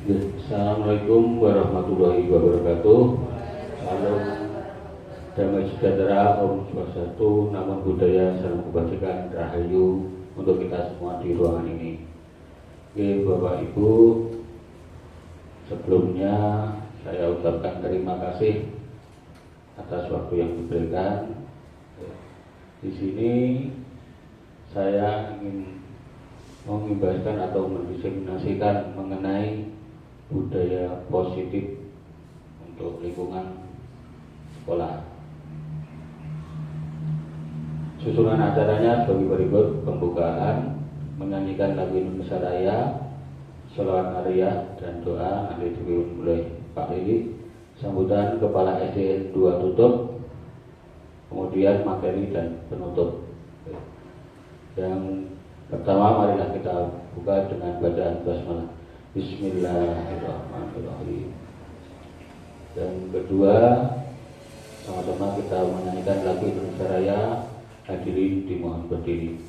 Assalamualaikum warahmatullahi wabarakatuh. Salam damai sejahtera, Om Swastiastu, Namo Buddhaya, salam kebajikan, rahayu untuk kita semua di ruangan ini. Oke, Bapak Ibu, sebelumnya saya ucapkan terima kasih atas waktu yang diberikan. Di sini saya ingin mengibarkan atau mendiseminasikan mengenai budaya positif untuk lingkungan sekolah. Susunan acaranya sebagai berikut: pembukaan, menyanyikan lagu Indonesia Raya, sholawat Ariyah dan doa, nanti dipimpin oleh Pak Lili. Sambutan Kepala SD 2 tutup, kemudian materi dan penutup. Yang pertama, marilah kita buka dengan bacaan basmalah. Bismillahirrahmanirrahim. Dan kedua, sama-sama kita menyanyikan lagu Indonesia Raya. Hadirin dimohon berdiri.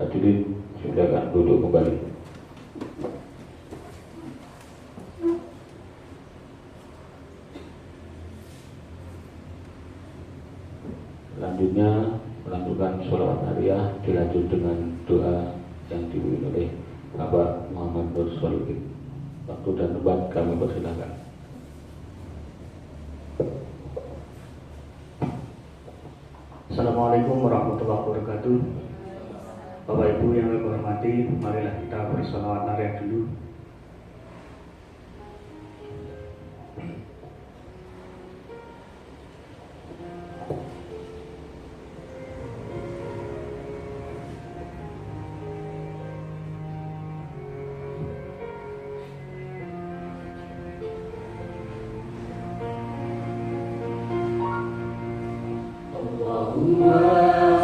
Hadirin silakan duduk kembali. Selanjutnya melanjutkan sholawat Ariyah dilanjut dengan doa yang dipimpin oleh Bapak Muhammad Nur Solihin. Waktu dan tempat kami persilakan. Assalamualaikum warahmatullahi wabarakatuh. Bapak Ibu yang kami hormati, marilah kita bersolawat Ariyah dulu. Allahumma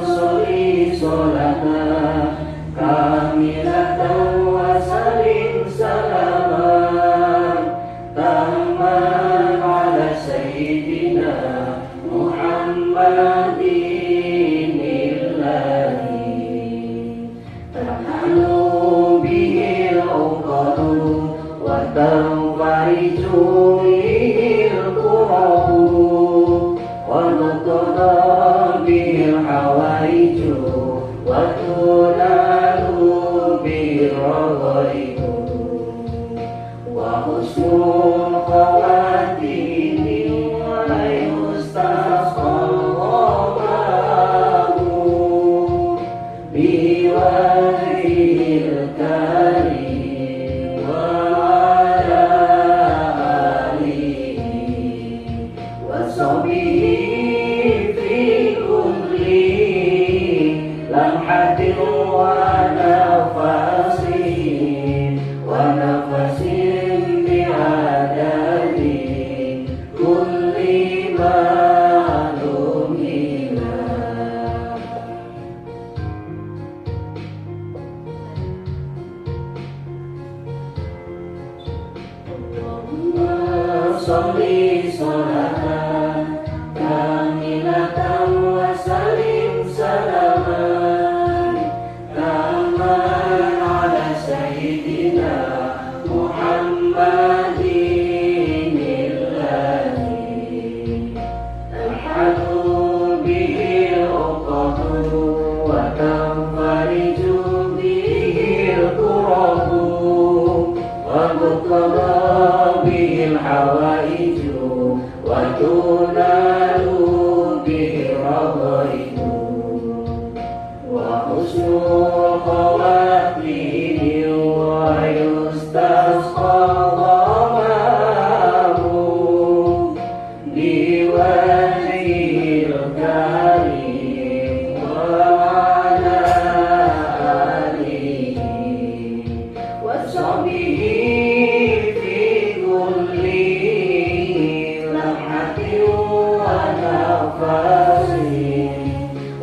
sholli sholatan kamilatan wa salim salaman tamman ala sayyidina Muhammadin illahi tanhalu bihil uqadu wa tanfariju bihil qurabu wa nuqada bihil hawaiju wa tunalu birragaibu wa husnul khawatimi wa yustasqallahu biwajhil karim wa ala alihi wa sahbihi fi kulli salatan wa salim salaman taman ala sayyidina Muhammadin alladhi alhadu bihi al-uqadu wa tanfariju bihi al-qurabu wa tuqada bihi al-hawaiju wa tunalu bihi al-raghaibu wa husnul khawatimi wa yustasqa ghamamu biwajhil karim wa ala alihi wa sahbihi fi kulli lamhatin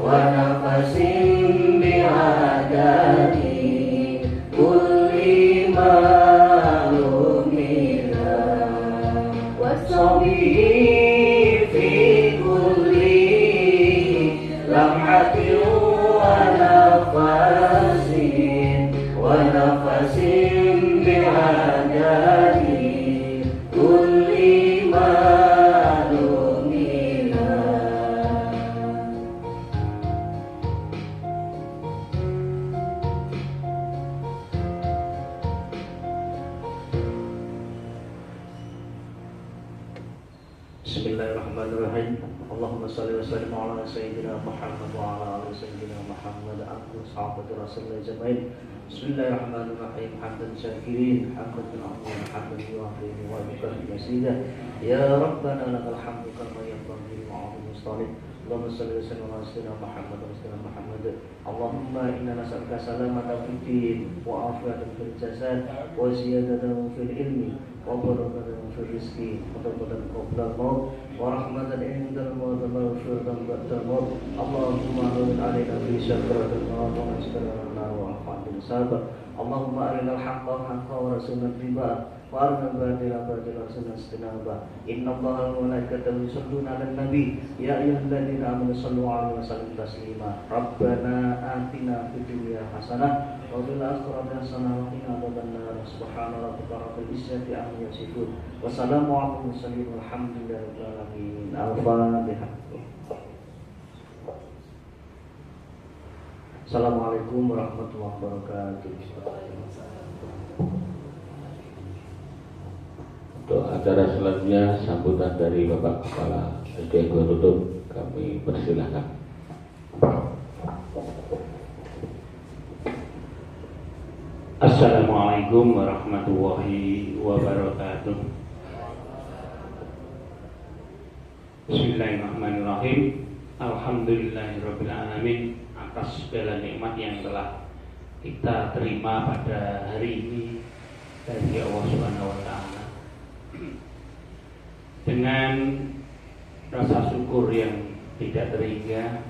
wa nafasin bi'adadi kulli ma'lumina wa sahbihi fi kulli lamhatin wa nafasin bi'adadi kulli ma'lumina. Bismillahirrahmanirrahim. Allahumma salli wa sallim ala sayyidina Muhammad wa ala ali sayyidina Muhammad aku sahabat Rasulullah jamain. Bismillahirrahmanirrahim. Hamdan syakirin, hamdan mu'min, hamdan yu'afini wa yukafir masida. Ya Rabbana lakal hamdu kama yanbaghi li'azimi mustalik. Allahumma salli wa sallim ala sayyidina Muhammad wa sayyidina Muhammad. Allahumma inna nas'aluka salamatan fid din wa afiyatan fil jasad wa ziyadatan fil ilmi wa barakatan fil rizqi wa tawbatan qabla al-maut wa rahmatan indal maut wa maghfiratan ba'da al-maut. Allahumma hawwin 'alaina fi sakratil maut wa nasrana wa afatil sabar. Allahumma arinal haqqa haqqan wa rasulna tibaa wa arinal batila batila rasulna istinaba. Inna Allaha wa malaikatahu yusholluna 'alan nabi ya ayyuhalladzina amanu shallu 'alaihi wa sallimu taslima. Rabbana atina fid dunya hasanah wa fil akhirati hasanah wa qina adzabannar. Subhana rabbika rabbil izzati amma yasifun wa salamun 'alal mursalin walhamdulillahi rabbil alamin. Al-Fatihah. Assalamualaikum warahmatullahi wabarakatuh. Untuk acara selanjutnya sambutan dari Bapak Kepala SD Tutup, kami persilahkan. Assalamualaikum warahmatullahi wabarakatuh. Bismillahirrahmanirrahim. Alhamdulillahirabbil alamin atas segala nikmat yang telah kita terima pada hari ini dari Allah Subhanahu wa taala. Dengan rasa syukur yang tidak terhingga,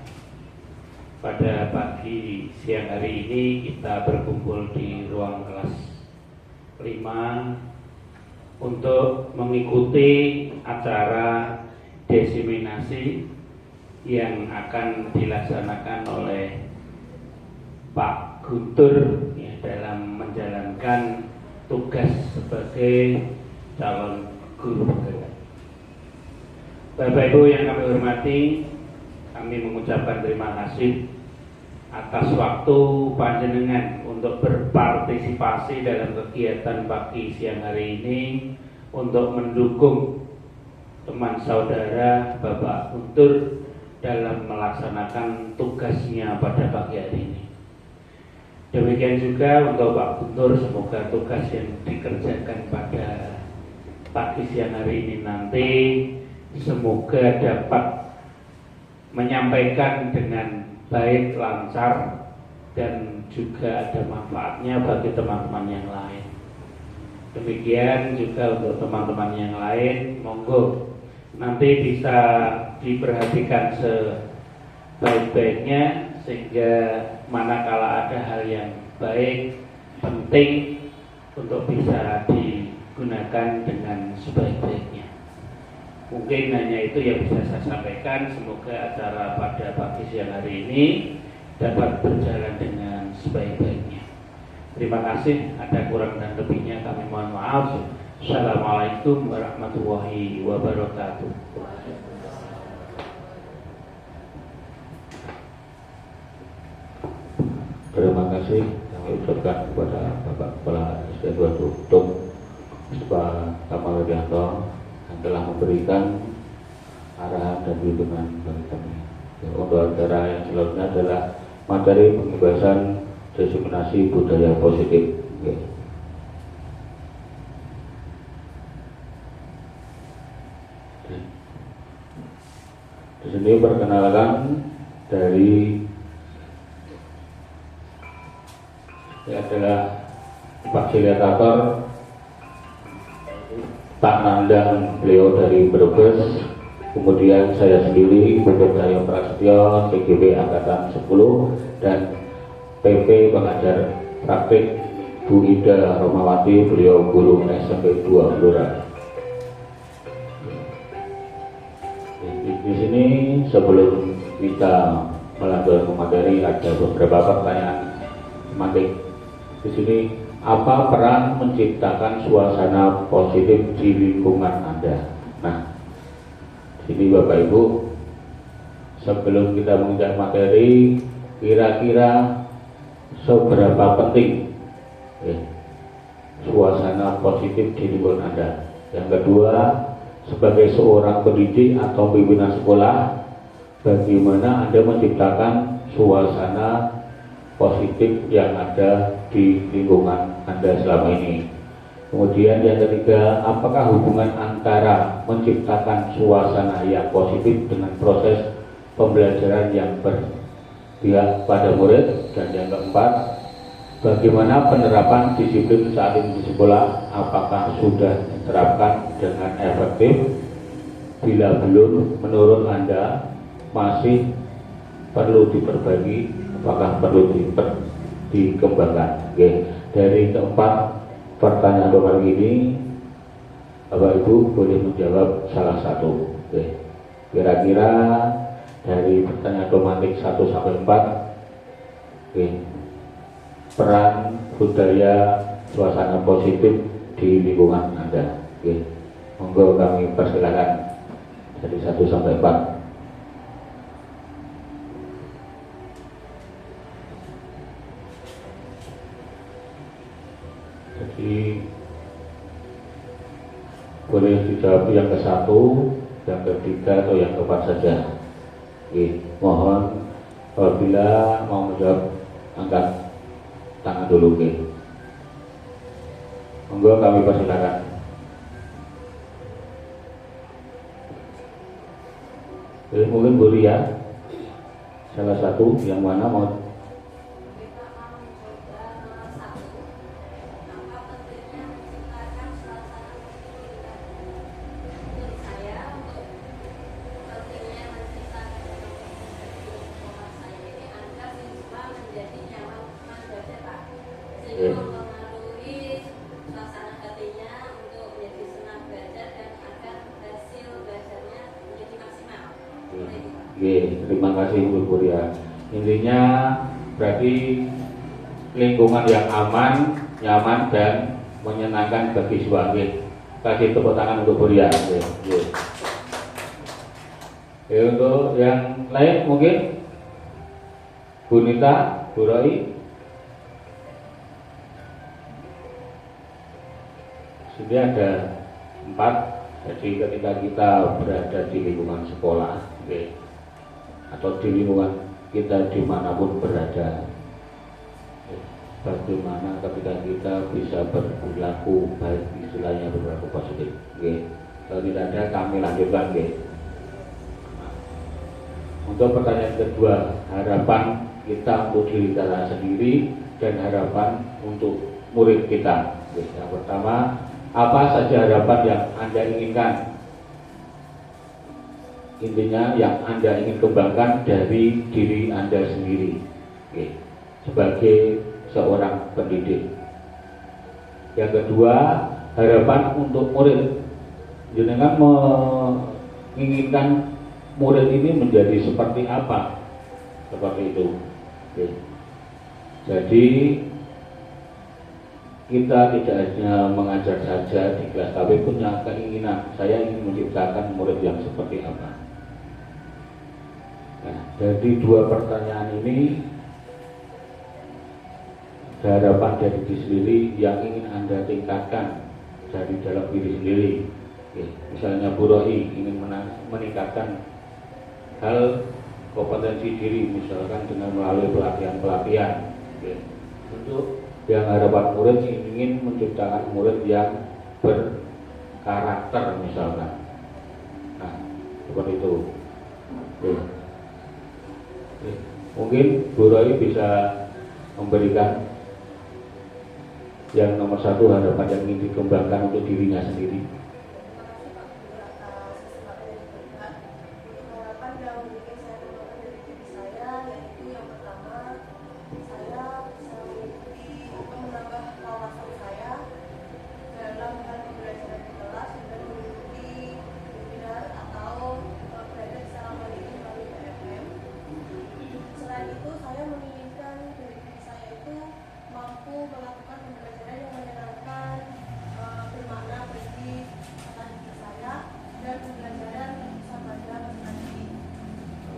pada pagi siang hari ini kita berkumpul di ruang kelas 5 untuk mengikuti acara desiminasi yang akan dilaksanakan oleh Pak Guntur ya, dalam menjalankan tugas sebagai calon guru penggerak. Bapak Ibu yang kami hormati, kami mengucapkan terima kasih atas waktu panjenengan untuk berpartisipasi dalam kegiatan pagi siang hari ini untuk mendukung teman saudara Bapak Guntur dalam melaksanakan tugasnya pada pagi hari ini. Demikian juga untuk Pak Guntur, semoga tugas yang dikerjakan pada pagi siang hari ini nanti semoga dapat menyampaikan dengan baik, lancar, dan juga ada manfaatnya bagi teman-teman yang lain. Demikian juga untuk teman-teman yang lain, monggo nanti bisa diperhatikan sebaik-baiknya sehingga manakala ada hal yang baik, penting untuk bisa digunakan dengan sebaik-baiknya. Mungkin hanya itu yang bisa saya sampaikan. Semoga acara pada pagi siang hari ini dapat berjalan dengan sebaik-baiknya. Terima kasih. Ada kurang dan lebihnya kami mohon maaf. Assalamualaikum warahmatullahi wabarakatuh. Terima kasih kami ucapkan kepada Bapak Kepala SD 2 Duktum Pak Kamal Widianto yang telah memberikan arahan dan bimbingan bagi kami. Untuk acara yang selanjutnya adalah materi pembebasan diskriminasi budaya positif. Di sini perkenalkan dari adalah fasilitator Pak Nandang, beliau dari Brebes. Kemudian saya sendiri Bukit Cahyo Prasetyo, CGB Angkatan 10, dan PP pengajar praktik Bu Ida Romawati, beliau guru SMP 2 Blora. Di sini sebelum kita melanjutkan materi ada beberapa pertanyaan tematik. Di sini, apa peran menciptakan suasana positif di lingkungan Anda? Nah, sini Bapak Ibu, sebelum kita menginjak materi, kira-kira seberapa penting suasana positif di lingkungan Anda? Yang kedua, sebagai seorang pendidik atau pimpinan sekolah, bagaimana Anda menciptakan suasana positif yang ada di lingkungan Anda selama ini? Kemudian yang ketiga, apakah hubungan antara menciptakan suasana yang positif dengan proses pembelajaran yang berpihak pada murid? Dan yang keempat, bagaimana penerapan disiplin saat ini di sekolah? Apakah sudah diterapkan dengan efektif? Bila belum, menurut Anda masih perlu diperbaiki, apakah perlu dikembangkan? Oke. Dari keempat pertanyaan Bapak ini, Bapak Ibu boleh menjawab salah satu. Oke. Kira-kira dari pertanyaan otomatik 1 sampai 4, oke, peran budaya suasana positif di lingkungan Anda. Oke. Monggo kami persilakan dari 1 sampai 4. Jadi boleh dijawab yang ke-1, yang ke-3 atau yang ke-4 saja. Oke, mohon apabila mau menjawab angkat tangan dulu. Oke. Monggo kami persilakan. Oke, mungkin Bu Ria salah satu yang mana mau. Mempengaruhi suasana hatinya untuk menjadi senang belajar dan agar hasil belajarnya menjadi maksimal. Oke, terima kasih Bu Kuria. Intinya berarti lingkungan yang aman, nyaman dan menyenangkan bagi siswa. Kasih tepuk tangan untuk Kuria. Untuk yang lain mungkin Bu Nita, Bu Roy. Sudah ada 4. Jadi ketika kita berada di lingkungan sekolah, atau di lingkungan kita dimanapun berada, bagaimana ketika kita bisa berperilaku baik, istilahnya berperilaku positif. Kalau tidak ada, kami lanjutkan. Untuk pertanyaan kedua, harapan kita untuk diri kita sendiri dan harapan untuk murid kita. Yang pertama, apa saja harapan yang Anda inginkan? Intinya yang Anda ingin kembangkan dari diri Anda sendiri, sebagai seorang pendidik. Yang kedua, harapan untuk murid. Jenengan menginginkan murid ini menjadi seperti apa, seperti itu. Oke. Jadi kita tidak hanya mengajar saja di kelas, tapi punya keinginan, saya ingin menciptakan murid yang seperti apa. Nah, jadi dua pertanyaan ini harapan dari diri sendiri yang ingin Anda tingkatkan dari dalam diri sendiri. Oke. Misalnya Bu Rohi ingin meningkatkan hal kompetensi diri, misalkan dengan melalui pelatihan-pelatihan. Oke. Untuk yang harapan murid ingin menciptakan murid yang berkarakter misalkan. Nah, seperti itu. Oke. Oke. Mungkin Bu Rohi bisa memberikan yang nomor satu, harapan yang ingin dikembangkan untuk dirinya sendiri.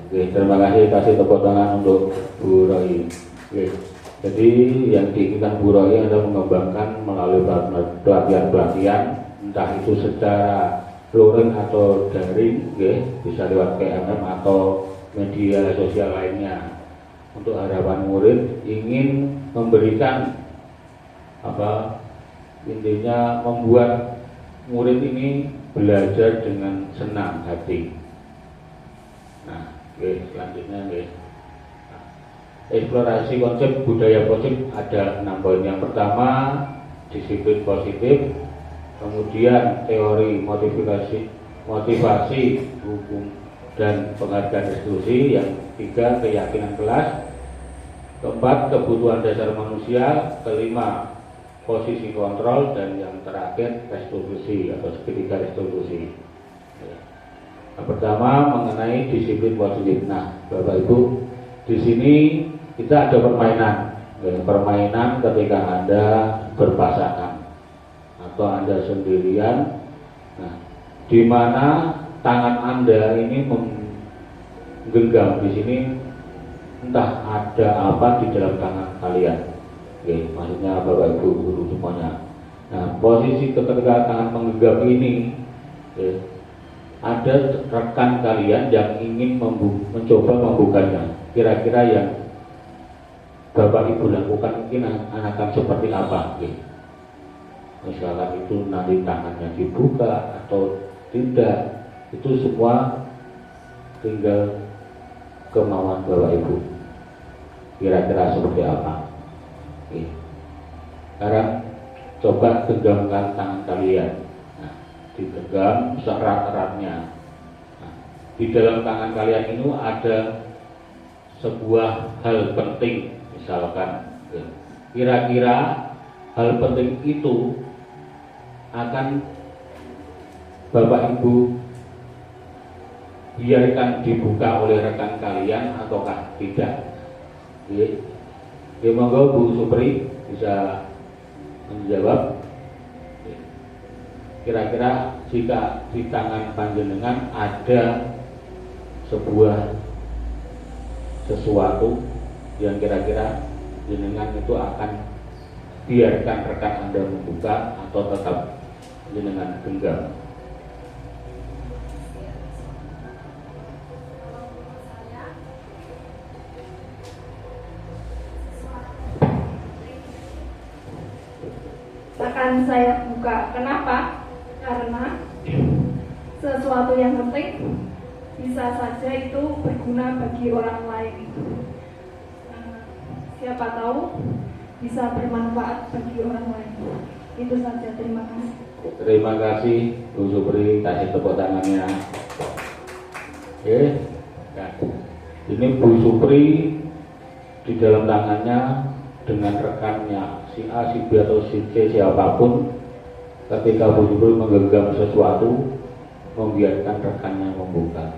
Oke, terima kasih tepuk tangan untuk Bu Rohi. Oke, jadi yang diinginkan Bu Rohi adalah mengembangkan melalui pelatihan-pelatihan, entah itu secara luring atau daring, bisa lewat PMM atau media sosial lainnya. Untuk harapan murid ingin memberikan intinya membuat murid ini belajar dengan senang hati. Nah, oke, selanjutnya eksplorasi konsep budaya positif ada 6 poin. Yang pertama, disiplin positif, kemudian teori motivasi hukum dan penghargaan institusi. Yang ketiga, keyakinan kelas. Keempat, kebutuhan dasar manusia. Kelima, posisi kontrol. Dan yang terakhir, restitusi atau segitiga restitusi. Yang pertama mengenai disiplin positif. Nah, Bapak Ibu, di sini kita ada permainan. Permainan ketika Anda berpasangan atau Anda sendirian. Nah, di mana tangan Anda ini menggenggam di sini, entah ada apa di dalam tangan kalian. Oke, maksudnya Bapak Ibu guru semuanya. Nah, posisi ketika tangan menggenggam ini, ada rekan kalian yang ingin mencoba membukanya. Kira-kira yang Bapak Ibu lakukan mungkin akan seperti apa? Misalkan itu nanti tangannya dibuka atau tidak, itu semua tinggal kemauan Bapak Ibu. Kira-kira seperti apa? Sekarang coba genggamkan tangan kalian. Digenggam serat-eratnya. Nah, di dalam tangan kalian itu ada sebuah hal penting, misalkan. Kira-kira hal penting itu akan Bapak Ibu biarkan dibuka oleh rekan kalian ataukah tidak? Monggo Bu Supri bisa menjawab. Kira-kira jika di tangan panjenengan ada sesuatu yang kira-kira jenengan itu akan biarkan rekan Anda membuka atau tetap jenengan genggam? Akan saya buka. Kenapa? Karena sesuatu yang penting bisa saja itu berguna bagi orang lain. Siapa tahu bisa bermanfaat bagi orang lain. Itu saja, terima kasih. Terima kasih Bu Supri, kasih tepuk tangannya. Oke, nah, ini Bu Supri di dalam tangannya dengan rekannya si A, si B atau si C siapapun, ketika Bu Supri menggenggam sesuatu membiarkan rekannya membuka.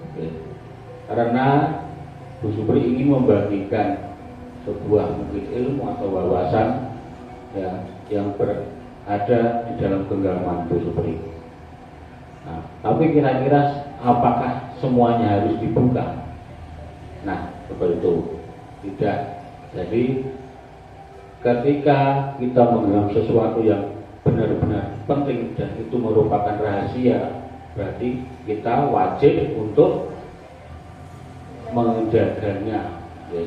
Oke. Karena Bu Supri ingin membagikan sebuah mungkin ilmu atau wawasan ya, yang berada di dalam genggaman Bu Supri. Nah, tapi kira-kira apakah semuanya harus dibuka? Nah, seperti itu. Tidak. Jadi ketika kita menggenggam sesuatu yang benar-benar penting dan itu merupakan rahasia, berarti kita wajib untuk menjaganya, ya.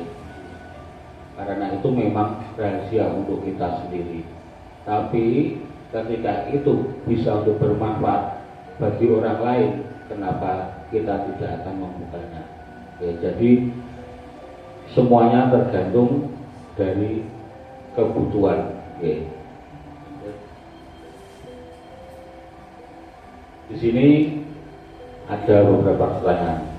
Karena itu memang rahasia untuk kita sendiri. Tapi ketika itu bisa untuk bermanfaat bagi orang lain, kenapa kita tidak akan membukanya? Ya, jadi semuanya tergantung dari kebutuhan. Ya. Di sini ada beberapa pertanyaan.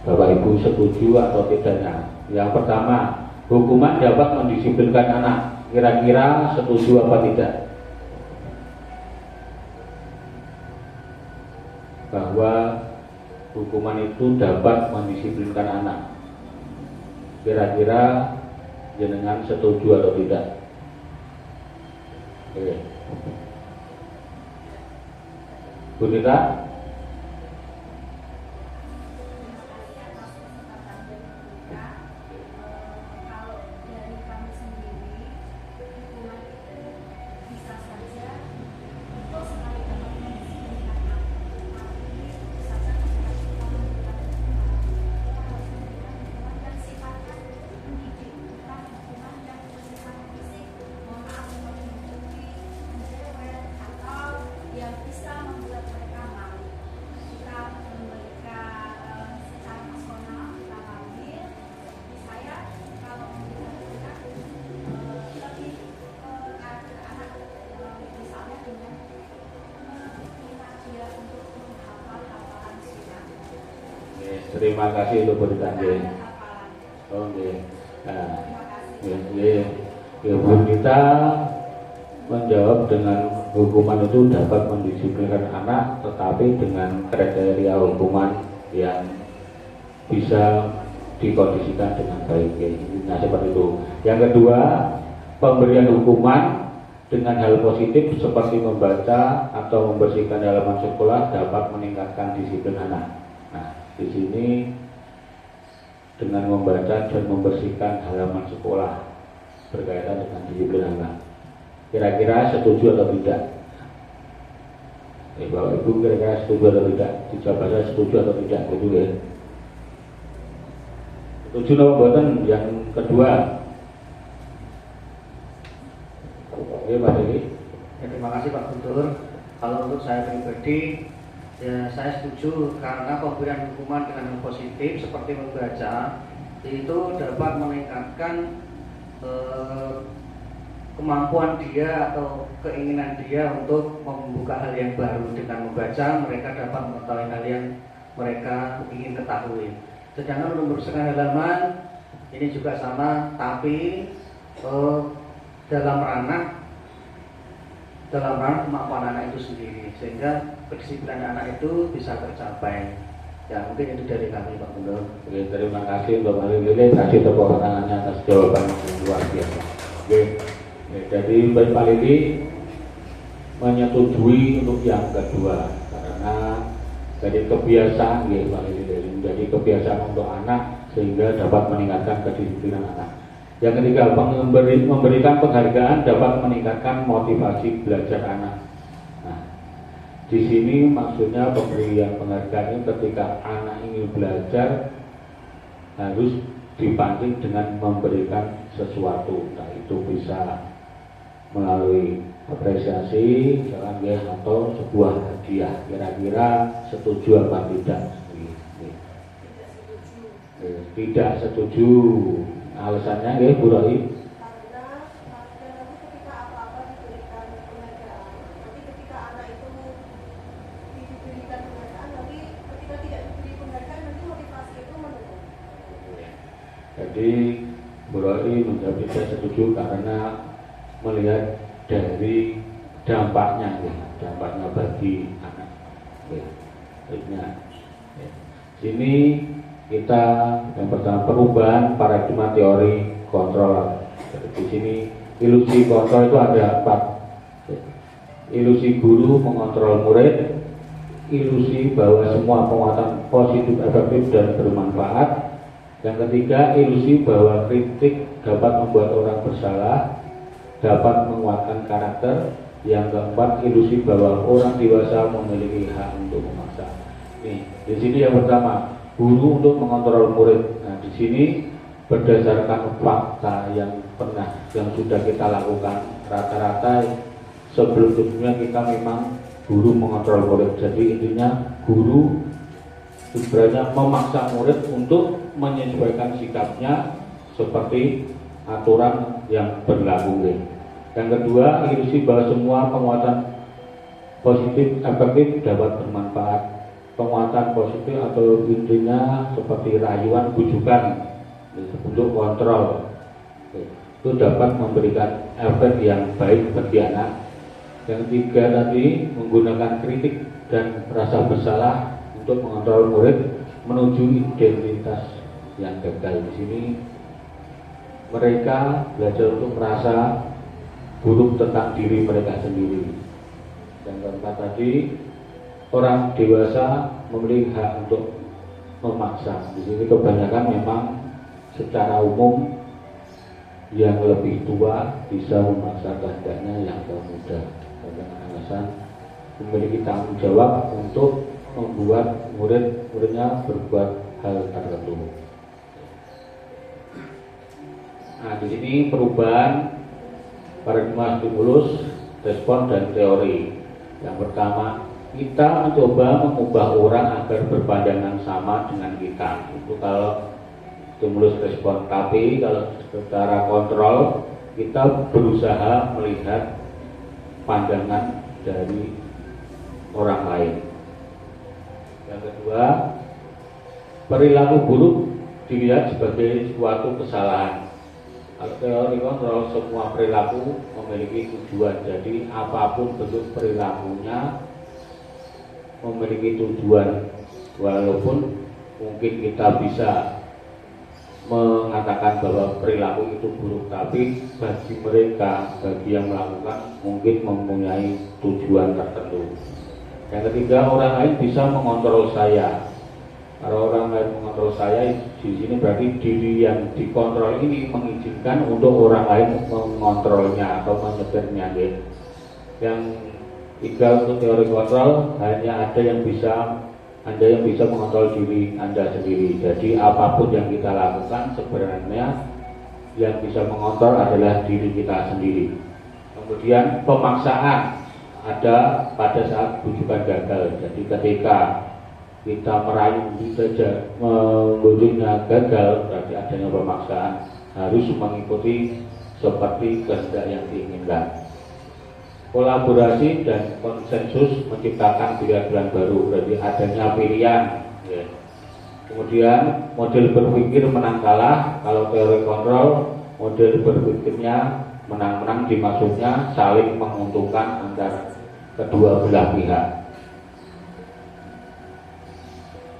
Bapak Ibu setuju atau tidaknya? Yang pertama, hukuman dapat mendisiplinkan anak. Kira-kira setuju apa tidak? Bahwa hukuman itu dapat mendisiplinkan anak. Kira-kira jenengan setuju atau tidak? Oke. Bu Rita? Terima kasih untuk bertanya. Oke. Nah, Bu Nita menjawab dengan hukuman itu dapat mendisiplinkan anak, tetapi dengan kriteria hukuman yang bisa dikondisikan dengan baik. Nah, seperti itu. Yang kedua, pemberian hukuman dengan hal positif seperti membaca atau membersihkan halaman sekolah dapat meningkatkan disiplin anak. Nah, di sini dengan membaca dan membersihkan halaman sekolah berkaitan dengan disiplin anak. Kira-kira setuju atau tidak? Bapak Ibu kira-kira setuju atau tidak? Dijawab saja setuju atau tidak, betul ya? Setuju atau buatan? Yang kedua. Oke, Pak Dewi. Ya, terima kasih Pak Guntur. Kalau untuk saya pribadi, ya saya setuju karena pemberian hukuman dengan yang positif seperti membaca itu dapat meningkatkan kemampuan dia atau keinginan dia untuk membuka hal yang baru. Dengan membaca mereka dapat mengetahui hal yang mereka ingin ketahui. Sedangkan untuk membersihkan halaman ini juga sama, tapi dalam ranah kemampuan anak itu sendiri, sehingga kedisiplinan anak itu bisa tercapai. Ya, mungkin itu dari kami Pak Gubernur. Oke, terima kasih Mbak Malili. Kasih tepuk tangannya atas jawaban yang luar biasa. Oke, jadi Mbak Malili menyetujui untuk yang kedua karena dari kebiasaan, ya Pak Malili, menjadi kebiasaan untuk anak sehingga dapat meningkatkan kedisiplinan anak. Yang ketiga, memberikan penghargaan dapat meningkatkan motivasi belajar anak. Nah, di sini maksudnya pemberian penghargaan ketika anak ingin belajar harus dipancing dengan memberikan sesuatu. Nah, itu bisa melalui apresiasi, atau sebuah hadiah. Kira-kira setuju apa tidak? Tidak setuju. Alasannya ya Bu Rohi. Karena ketika apa-apa diberikan penghargaan, tapi ketika anak itu diberikan penghargaan, tapi ketika tidak diberi penghargaan nanti motivasi itu menurun. Jadi Bu Rohi menjawab tidak setuju karena melihat dari dampaknya, ya, dampaknya bagi anak. Ya. muridnya. Sini kita yang pertama perubahan paradigma teori kontrol. Di sini ilusi kontrol itu ada 4. Ilusi guru mengontrol murid, ilusi bahwa semua penguatan positif, efektif dan bermanfaat. Yang ketiga, ilusi bahwa kritik dapat membuat orang bersalah, dapat menguatkan karakter. Yang keempat, ilusi bahwa orang dewasa memiliki hak untuk memaksa. Nih, di sini yang pertama, guru untuk mengontrol murid. Nah, di sini berdasarkan fakta yang sudah kita lakukan, rata-rata sebelumnya kita memang guru mengontrol murid. Jadi intinya guru sebenarnya memaksa murid untuk menyesuaikan sikapnya seperti aturan yang berlaku. Yang kedua, ilusi bahwa semua penguatan positif efektif dapat bermanfaat. Penguatan positif atau intinya seperti rayuan, bujukan untuk kontrol itu dapat memberikan efek yang baik bagi anak. Yang ketiga tadi, menggunakan kritik dan rasa bersalah untuk mengontrol murid menuju identitas yang gagal. Di sini mereka belajar untuk merasa buruk tentang diri mereka sendiri. Yang keempat tadi, orang dewasa memiliki hak untuk memaksa. Di sini kebanyakan memang secara umum yang lebih tua bisa memaksa kehendaknya yang lebih muda dengan alasan memiliki tanggung jawab untuk membuat murid-muridnya berbuat hal tertentu. Nah, di sini perubahan paradigma stimulus, respon dan teori. Yang pertama, kita mencoba mengubah orang agar berpandangan sama dengan kita. Itu kalau stimulus respon. Tapi kalau secara kontrol, kita berusaha melihat pandangan dari orang lain. Yang kedua, perilaku buruk dilihat sebagai suatu kesalahan. Kalau teori kontrol, semua perilaku memiliki tujuan. Jadi apapun bentuk perilakunya memiliki tujuan. Walaupun mungkin kita bisa mengatakan bahwa perilaku itu buruk, tapi bagi mereka, bagi yang melakukan, mungkin mempunyai tujuan tertentu. Yang ketiga, orang lain bisa mengontrol saya. Kalau orang lain mengontrol saya, di sini berarti diri yang dikontrol ini mengizinkan untuk orang lain mengontrolnya atau menyetirnya. Yang tiga, untuk teori kontrol, hanya ada yang bisa mengontrol diri Anda sendiri. Jadi apapun yang kita lakukan sebenarnya yang bisa mengontrol adalah diri kita sendiri. Kemudian pemaksaan ada pada saat bujukan gagal. Jadi ketika kita merayu saja membujuknya gagal, berarti adanya pemaksaan, harus mengikuti seperti kehendak yang diinginkan. Kolaborasi dan konsensus menciptakan pilihan baru, berarti adanya pilihan. Ya. Kemudian model berpikir menang kalah. Kalau teori kontrol, model berpikirnya menang-menang, dimaksudnya saling menguntungkan antara kedua belah pihak.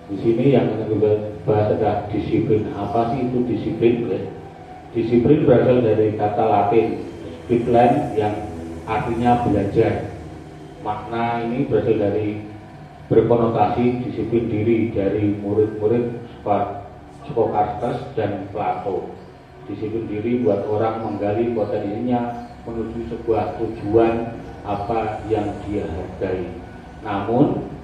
Di sini yang kita bahas adalah disiplin. Apa sih itu disiplin? Disiplin berasal dari kata Latin discipline yang artinya belajar. Makna ini berasal dari berkonotasi disiplin diri dari murid-murid Socrates dan Plato. Disiplin diri buat orang menggali potensinya menuju sebuah tujuan apa yang dia hargai. Namun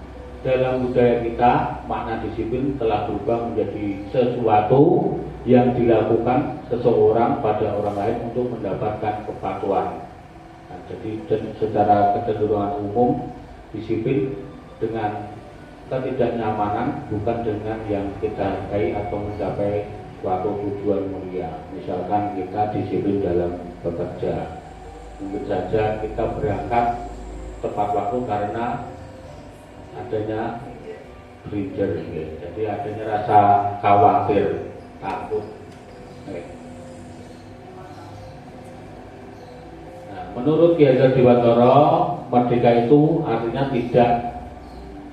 dalam budaya kita, makna disiplin telah berubah menjadi sesuatu yang dilakukan seseorang pada orang lain untuk mendapatkan kepatuhan. Nah, jadi secara kecenderungan umum, disiplin dengan ketidaknyamanan, bukan dengan yang kita hargai atau mencapai suatu tujuan mulia. Misalkan kita disiplin dalam bekerja, mungkin saja kita berangkat tepat waktu karena adanya bridger, jadi adanya rasa khawatir, takut. Nah, menurut Ki Hajar Dewantara, merdeka itu artinya tidak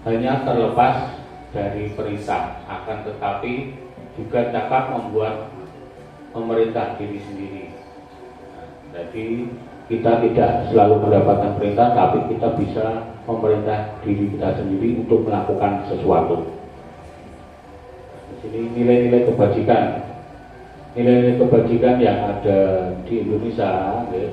hanya terlepas dari perintah, akan tetapi juga dapat membuat memerintah diri sendiri. Jadi kita tidak selalu mendapatkan perintah, tapi kita bisa memerintah diri kita sendiri untuk melakukan sesuatu. Di sini nilai-nilai kebajikan, nilai-nilai kebajikan yang ada di Indonesia. Ya.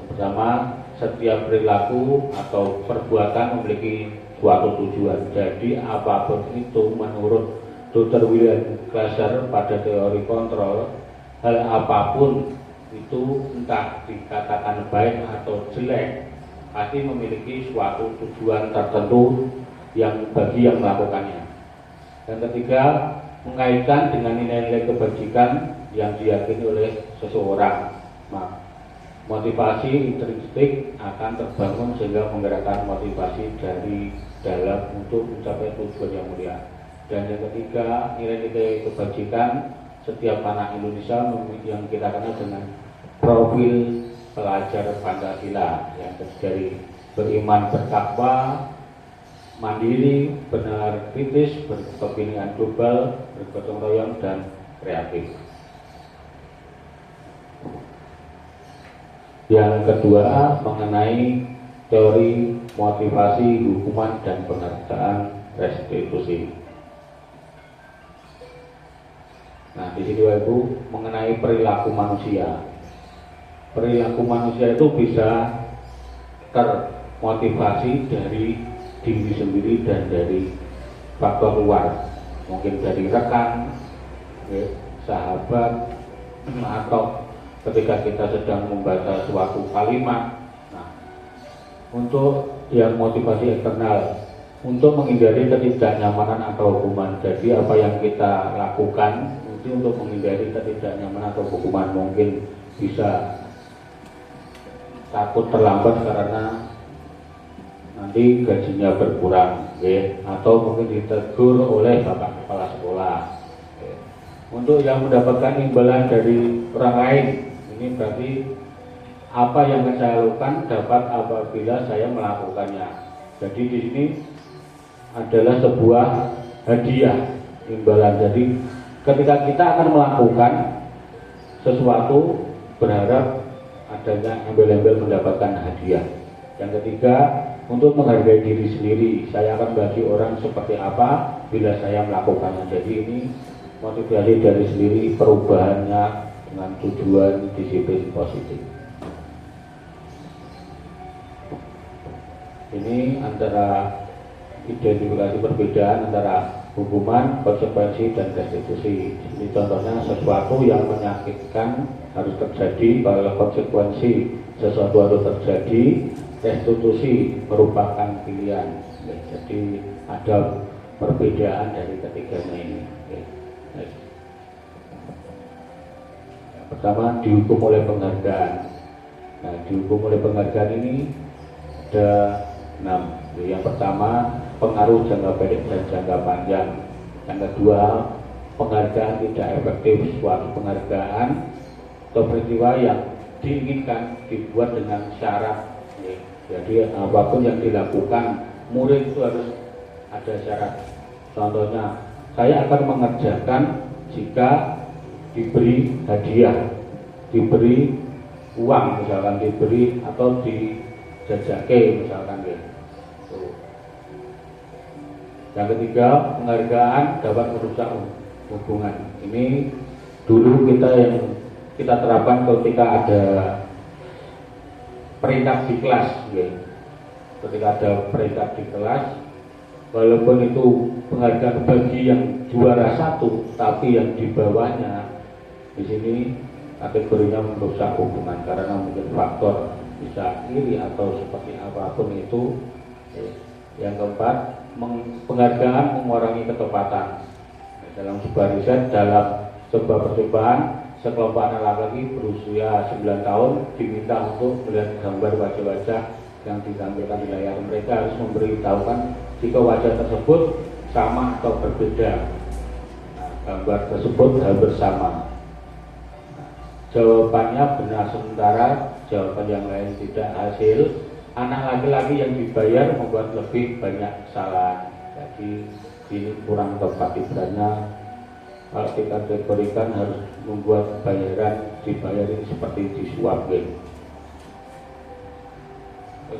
Pertama, setiap perilaku atau perbuatan memiliki suatu tujuan. Jadi apapun itu menurut Dr. William Glasser pada teori kontrol, hal apapun itu entah dikatakan baik atau jelek pasti memiliki suatu tujuan tertentu yang bagi yang melakukannya. Dan ketiga, mengaitkan dengan nilai-nilai kebajikan yang diyakini oleh seseorang. Motivasi intrinsik akan terbangun sehingga menggerakkan motivasi dari dalam untuk mencapai tujuan yang mulia. Dan yang ketiga, nilai-nilai kebajikan setiap anak Indonesia yang kita kenal dengan profil pelajar Pancasila yang terdiri beriman, bertakwa, mandiri, benar kritis, berkepentingan global, bergotong royong, dan kreatif. Yang kedua, mengenai teori motivasi, hukuman, dan penghargaan restitusi. Nah, di sini Ibu mengenai perilaku manusia. Perilaku manusia itu bisa termotivasi dari diri sendiri dan dari faktor luar, mungkin dari rekan, sahabat, atau ketika kita sedang membaca suatu kalimat. Nah, untuk yang motivasi eksternal, untuk menghindari ketidaknyamanan atau hukuman. Jadi apa yang kita lakukan itu untuk menghindari ketidaknyamanan atau hukuman. Mungkin bisa takut terlambat karena nanti gajinya berkurang, atau mungkin ditegur oleh bapak kepala sekolah. Untuk yang mendapatkan imbalan dari orang lain, ini berarti apa yang saya lakukan dapat apabila saya melakukannya. Jadi di sini adalah sebuah hadiah, imbalan. Jadi ketika kita akan melakukan sesuatu, berharap adanya embel-embel mendapatkan hadiah. Yang ketiga, untuk menghargai diri sendiri, saya akan bagi orang seperti apa bila saya melakukannya. Jadi ini motivasi dari sendiri, perubahannya dengan tujuan disiplin positif. Ini antara identifikasi perbedaan antara hukuman, konsekuensi, dan restitusi. Ini contohnya sesuatu yang menyakitkan harus terjadi, kalau konsekuensi sesuatu harus terjadi, restitusi merupakan pilihan. Jadi ada perbedaan dari ketiganya ini. Yang pertama, dihukum oleh penghargaan. Nah, dihukum oleh penghargaan ini ada 6. Yang pertama, pengaruh jangka pendek dan jangka panjang. Yang kedua, penghargaan tidak efektif. Suatu penghargaan atau peristiwa yang diinginkan dibuat dengan syarat. Jadi apapun yang dilakukan murid itu harus ada syarat. Contohnya, saya akan mengerjakan jika diberi hadiah, diberi uang misalkan, diberi atau dijajake misalkan gitu. Yang ketiga, penghargaan dapat merusak hubungan. Ini dulu kita terapkan ketika ada peringkat di kelas, ketika ada peringkat di kelas, walaupun itu penghargaan bagi yang juara 1, tapi yang di bawahnya di sini kategorinya merusak hubungan karena mungkin faktor bisa iri atau seperti apapun itu. Yang keempat, penghargaan mengurangi ketepatan. Dalam sebuah riset, dalam sebuah percobaan, sekelompok anak laki-laki berusia 9 tahun diminta untuk melihat gambar wajah-wajah yang ditampilkan di layar. Mereka harus memberitahukan jika wajah tersebut sama atau berbeda. Nah, gambar tersebut hampir sama. Nah, jawabannya benar sementara jawaban yang lain tidak. Hasil, anak laki-laki yang dibayar membuat lebih banyak kesalahan. Jadi ini kurang tepat ibaratnya. Kalau dikategorikan harus membuat bayaran, dibayarin seperti disuap gitu.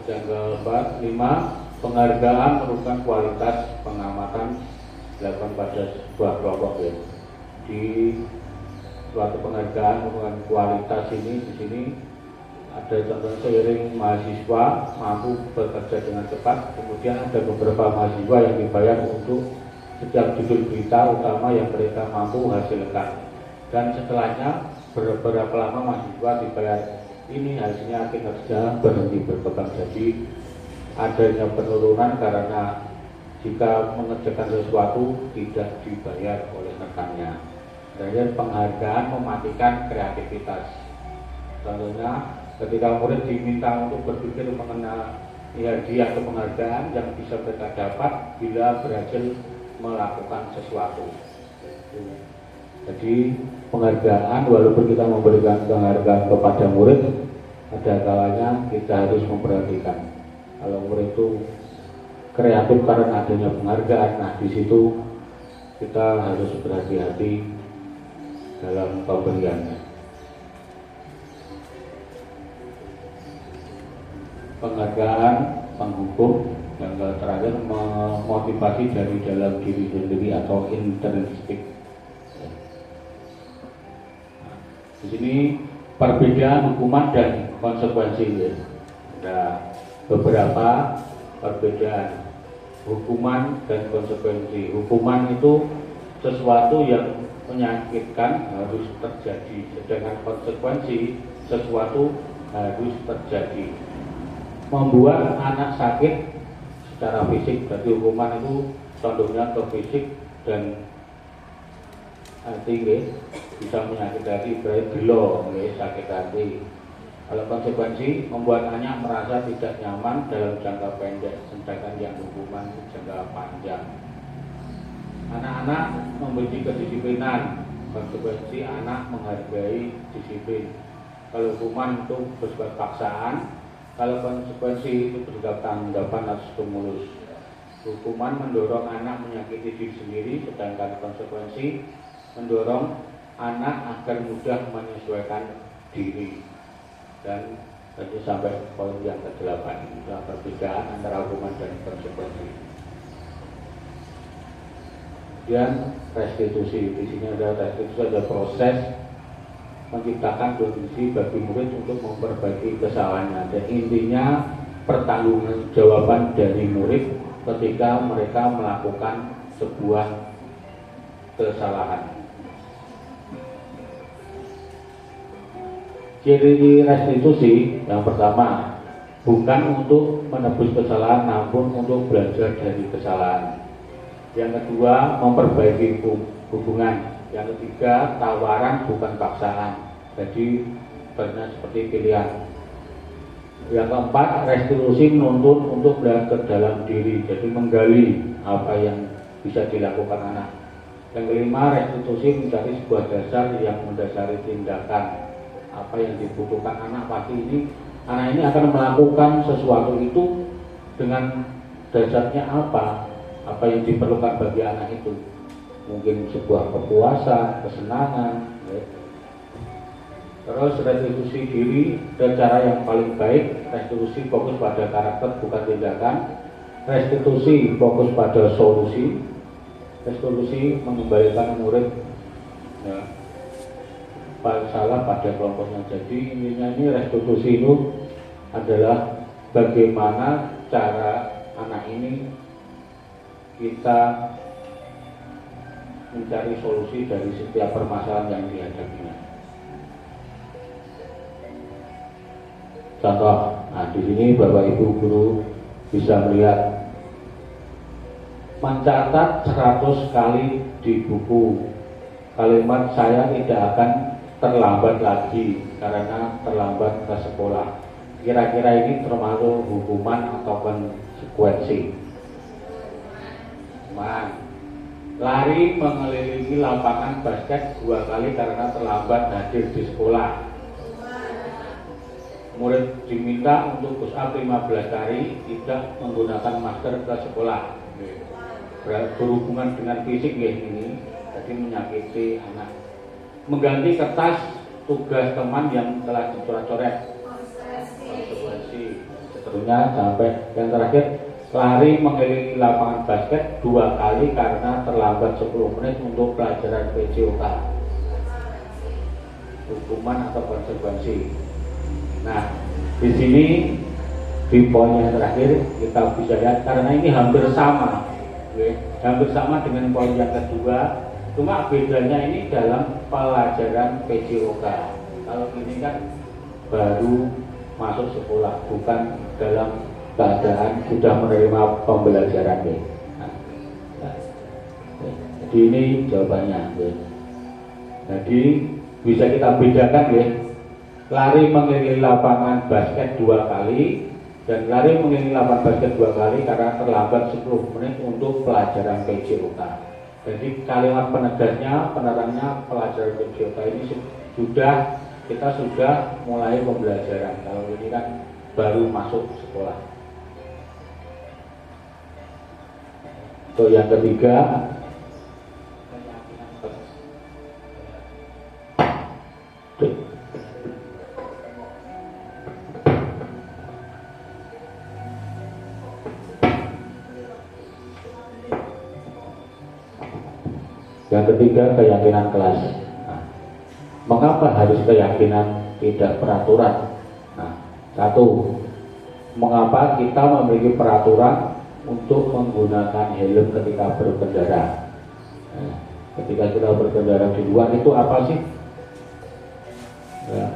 Yang ke-5, penghargaan merupakan kualitas pengamatan dilakukan pada sebuah kelompok ya. Di suatu penghargaan merupakan kualitas ini di sini ada contoh seiring mahasiswa mampu bekerja dengan cepat, kemudian ada beberapa mahasiswa yang dibayar untuk setiap judul berita utama yang mereka mampu hasilkan, dan setelahnya beberapa lama mahasiswa dibayar. Ini hasilnya kinerja berhenti berkembang. Jadi adanya penurunan karena jika mengerjakan sesuatu tidak dibayar oleh rekannya. Dan penghargaan mematikan kreativitas. Contohnya ketika murid diminta untuk berpikir mengenai hadiah atau penghargaan yang bisa mereka dapat bila berhasil melakukan sesuatu. Jadi penghargaan, walaupun kita memberikan penghargaan kepada murid, ada kalanya kita harus memperhatikan. Kalau murid itu kreatif karena adanya penghargaan, nah di situ kita harus berhati-hati dalam pemberiannya. Penghargaan penghukum yang terakhir memotivasi dari dalam diri sendiri atau intrinsik. Di sini perbedaan hukuman dan konsekuensi. Ada beberapa perbedaan hukuman dan konsekuensi. Hukuman itu sesuatu yang menyakitkan harus terjadi, sedangkan konsekuensi sesuatu harus terjadi. Membuat anak sakit secara fisik, berarti hukuman itu condongnya ke fisik dan hati, bisa menyakiti hati, berarti gelo, sakit hati. Kalau konsekuensi membuat anak merasa tidak nyaman dalam jangka pendek, sedangkan yang hukuman jangka panjang. Anak-anak membenci kedisiplinan, konsekuensi anak menghargai disiplin. Kalau hukuman itu bersifat paksaan, kalau konsekuensi itu bersifat tanggapan atau stimulus. Hukuman mendorong anak menyakiti diri sendiri, sedangkan konsekuensi mendorong anak agar mudah menyesuaikan diri. Dan tadi sampai poin yang ke-8, perbedaan antara hukuman dan konsekuensi. Dan restitusi, di sini ada restitusi, ada proses menciptakan kondisi bagi murid untuk memperbaiki kesalahannya. Dan intinya pertanggungjawaban dari murid ketika mereka melakukan sebuah kesalahan. Ciri restitusi yang pertama, bukan untuk menebus kesalahan, namun untuk belajar dari kesalahan. Yang kedua, memperbaiki hubungan. Yang ketiga, tawaran bukan paksaan. Jadi benar seperti pilihan. Yang keempat, restitusi menuntut untuk belajar ke dalam diri, jadi menggali apa yang bisa dilakukan anak. Yang kelima, restitusi mencari sebuah dasar yang mendasari tindakan. Apa yang dibutuhkan anak, pasti anak ini akan melakukan sesuatu itu dengan dasarnya apa yang diperlukan bagi anak itu. Mungkin sebuah kepuasan, kesenangan. Terus restitusi diri dan cara yang paling baik, restitusi fokus pada karakter bukan tindakan. Restitusi fokus pada solusi. Restitusi mengembalikan murid salah pada kelompoknya. Jadi intinya ini restitusi itu adalah bagaimana cara anak ini kita mencari solusi dari setiap permasalahan yang dihadapinya. Contoh, di sini Bapak Ibu guru bisa melihat mencatat 100 kali di buku kalimat saya tidak akan terlambat lagi karena terlambat ke sekolah. Kira-kira ini termasuk hukuman atau konsekuensi? Lari mengelilingi lapangan basket 2 kali karena terlambat hadir di sekolah. Murid diminta untuk push up 15 kali tidak menggunakan masker ke sekolah. berhubungan dengan fisik nggih ini, jadi menyakiti anak. Mengganti kertas tugas teman yang telah dicoret-coret, konsekuensi. Seterusnya sampai yang terakhir, lari mengelilingi lapangan basket 2 kali karena terlambat 10 menit untuk pelajaran PJOK. Hukuman atau konsekuensi. Nah, di sini di poin yang terakhir kita bisa lihat karena ini hampir sama, hampir sama dengan poin yang kedua. Cuma bedanya ini dalam pelajaran PJOK. Kalau ini kan baru masuk sekolah, bukan dalam keadaan sudah menerima pembelajaran. Jadi ini jawabannya. Jadi bisa kita bedakan ya. Lari mengelilingi lapangan basket 2 kali dan lari mengelilingi lapangan basket 2 kali karena terlambat 10 menit untuk pelajaran PJOK. Jadi kalimat penegasnya, penerangnya pelajaran PJOK ini kita sudah mulai pembelajaran. Kalau ini kan baru masuk sekolah. So, yang ketiga, keyakinan kelas. Nah, mengapa harus keyakinan tidak peraturan? Nah, satu, mengapa kita memiliki peraturan untuk menggunakan helm ketika berkendara? Nah, ketika kita berkendara di luar itu apa sih? Ya,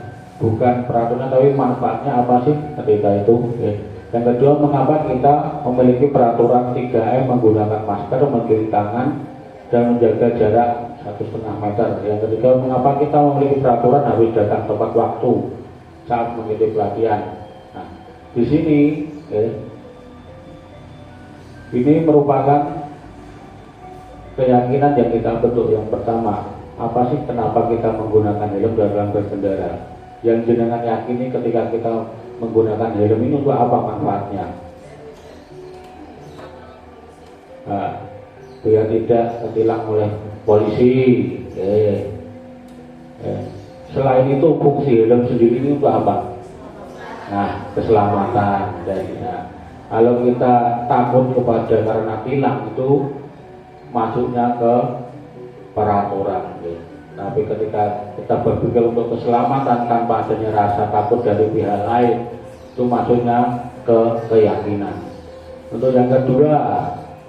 bukan peraturan tapi manfaatnya apa sih ketika itu? Ya. Yang kedua, mengapa kita memiliki peraturan 3M menggunakan masker, mencuci tangan, dan menjaga jarak 1,5 meter. Yang ketiga, mengapa kita memiliki peraturan harus datang tepat waktu saat mengikuti pelatihan. Nah, di sini ini merupakan keyakinan yang kita bentuk. Yang pertama, apa sih kenapa kita menggunakan helm dalam berkendara? Yang jenengan yakini ketika kita menggunakan helm ini untuk apa manfaatnya? Nah, biar tidak ditilang oleh polisi. Selain itu, fungsi helm sendiri ini untuk apa? Nah, keselamatan. Kalau kita takut kepada karena tilang, itu masuknya ke peraturan. Tapi ketika kita berpikir untuk keselamatan tanpa adanya rasa takut dari pihak lain, itu masuknya ke keyakinan. Untuk yang kedua,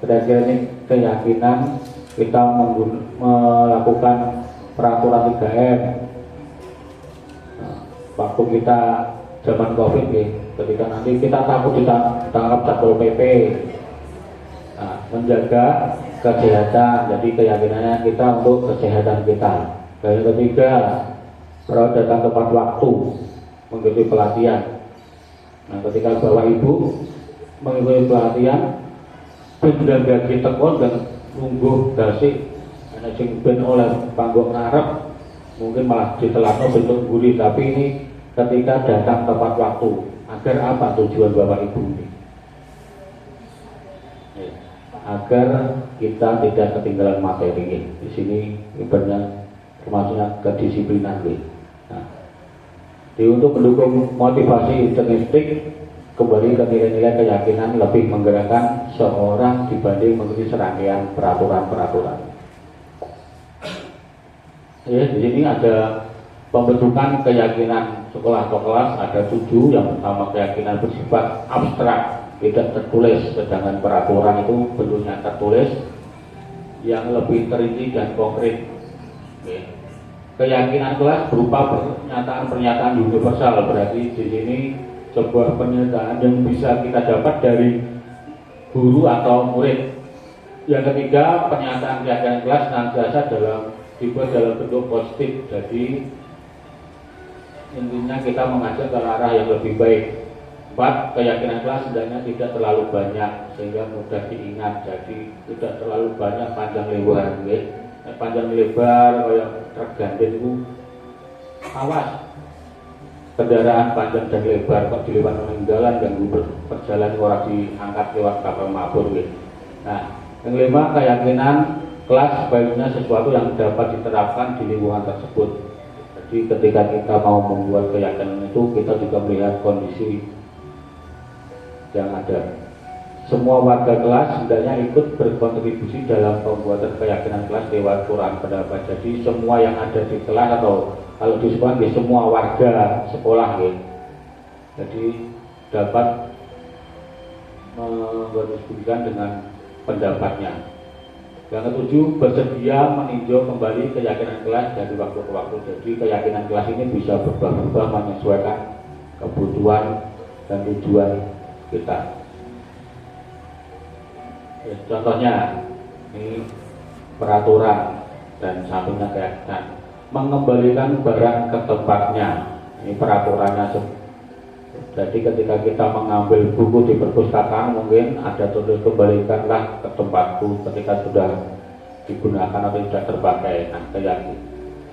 kira-kira ini keyakinan kita melakukan peraturan 3M. Nah, waktu kita zaman COVID ya, ketika nanti kita takut ditangkap Satpol PP. Nah, menjaga kesehatan, jadi keyakinannya kita untuk kesehatan kita. Dan yang ketiga, perawat datang tepat waktu mengikuti pelatihan. Nah, ketika bapak ibu mengikuti pelatihan, benda gaji tekon dan nunggu dasik, ana sing ben oleh panggung ngarep, mungkin malah ditelakno bentuk gurih. Tapi ini ketika datang tepat waktu, agar apa tujuan bapak ibu ini? Agar kita tidak ketinggalan materi. Di sini ibaratnya termasuknya kedisiplinan. Nah, untuk mendukung motivasi intrinsik, kembali ke nilai-nilai keyakinan lebih menggerakkan seorang dibanding mengikuti serangkaian peraturan-peraturan. Ya, di sini ada pembentukan keyakinan sekolah atau kelas, ada 7. Yang pertama, keyakinan bersifat abstrak, tidak tertulis, sedangkan peraturan itu bentuknya tertulis yang lebih terinci dan konkret. Oke. Keyakinan kelas berupa pernyataan-pernyataan universal, berarti di sini sebuah pernyataan yang bisa kita dapat dari guru atau murid. Yang ketiga, pernyataan keyakinan kelas senantiasa dibuat dalam bentuk positif, jadi intinya kita mengajak ke arah yang lebih baik. 4, keyakinan kelas sebenarnya tidak terlalu banyak sehingga mudah diingat, jadi tidak terlalu banyak panjang lebar. Panjang lebar kayak truk gandeng itu, awas kendaraan panjang dan lebar kok dilipat meninggalan dan perjalanan orang diangkat lewat kapal mabur. Nah, Yang kelima, keyakinan kelas sebaiknya sesuatu yang dapat diterapkan di lingkungan tersebut. Jadi ketika kita mau membuat keyakinan itu, kita juga melihat kondisi yang ada. Semua warga kelas hendaknya ikut berkontribusi dalam pembuatan keyakinan kelas lewat Quran pendapat. Jadi semua yang ada di kelas atau kalau di sekolah, semua warga sekolah ya. Jadi dapat mengontribusikan dengan pendapatnya. Yang ketujuh, bersedia meninjau kembali keyakinan kelas dari waktu ke waktu. Jadi keyakinan kelas ini bisa berubah-ubah menyesuaikan kebutuhan dan tujuan kita. Ya, contohnya ini peraturan dan sampingnya keyakinan. Mengembalikan barang ke tempatnya. Ini peraturannya. Jadi ketika kita mengambil buku di perpustakaan, mungkin ada tulis kembalikanlah ke tempatku ketika sudah digunakan atau tidak terpakai. Nah,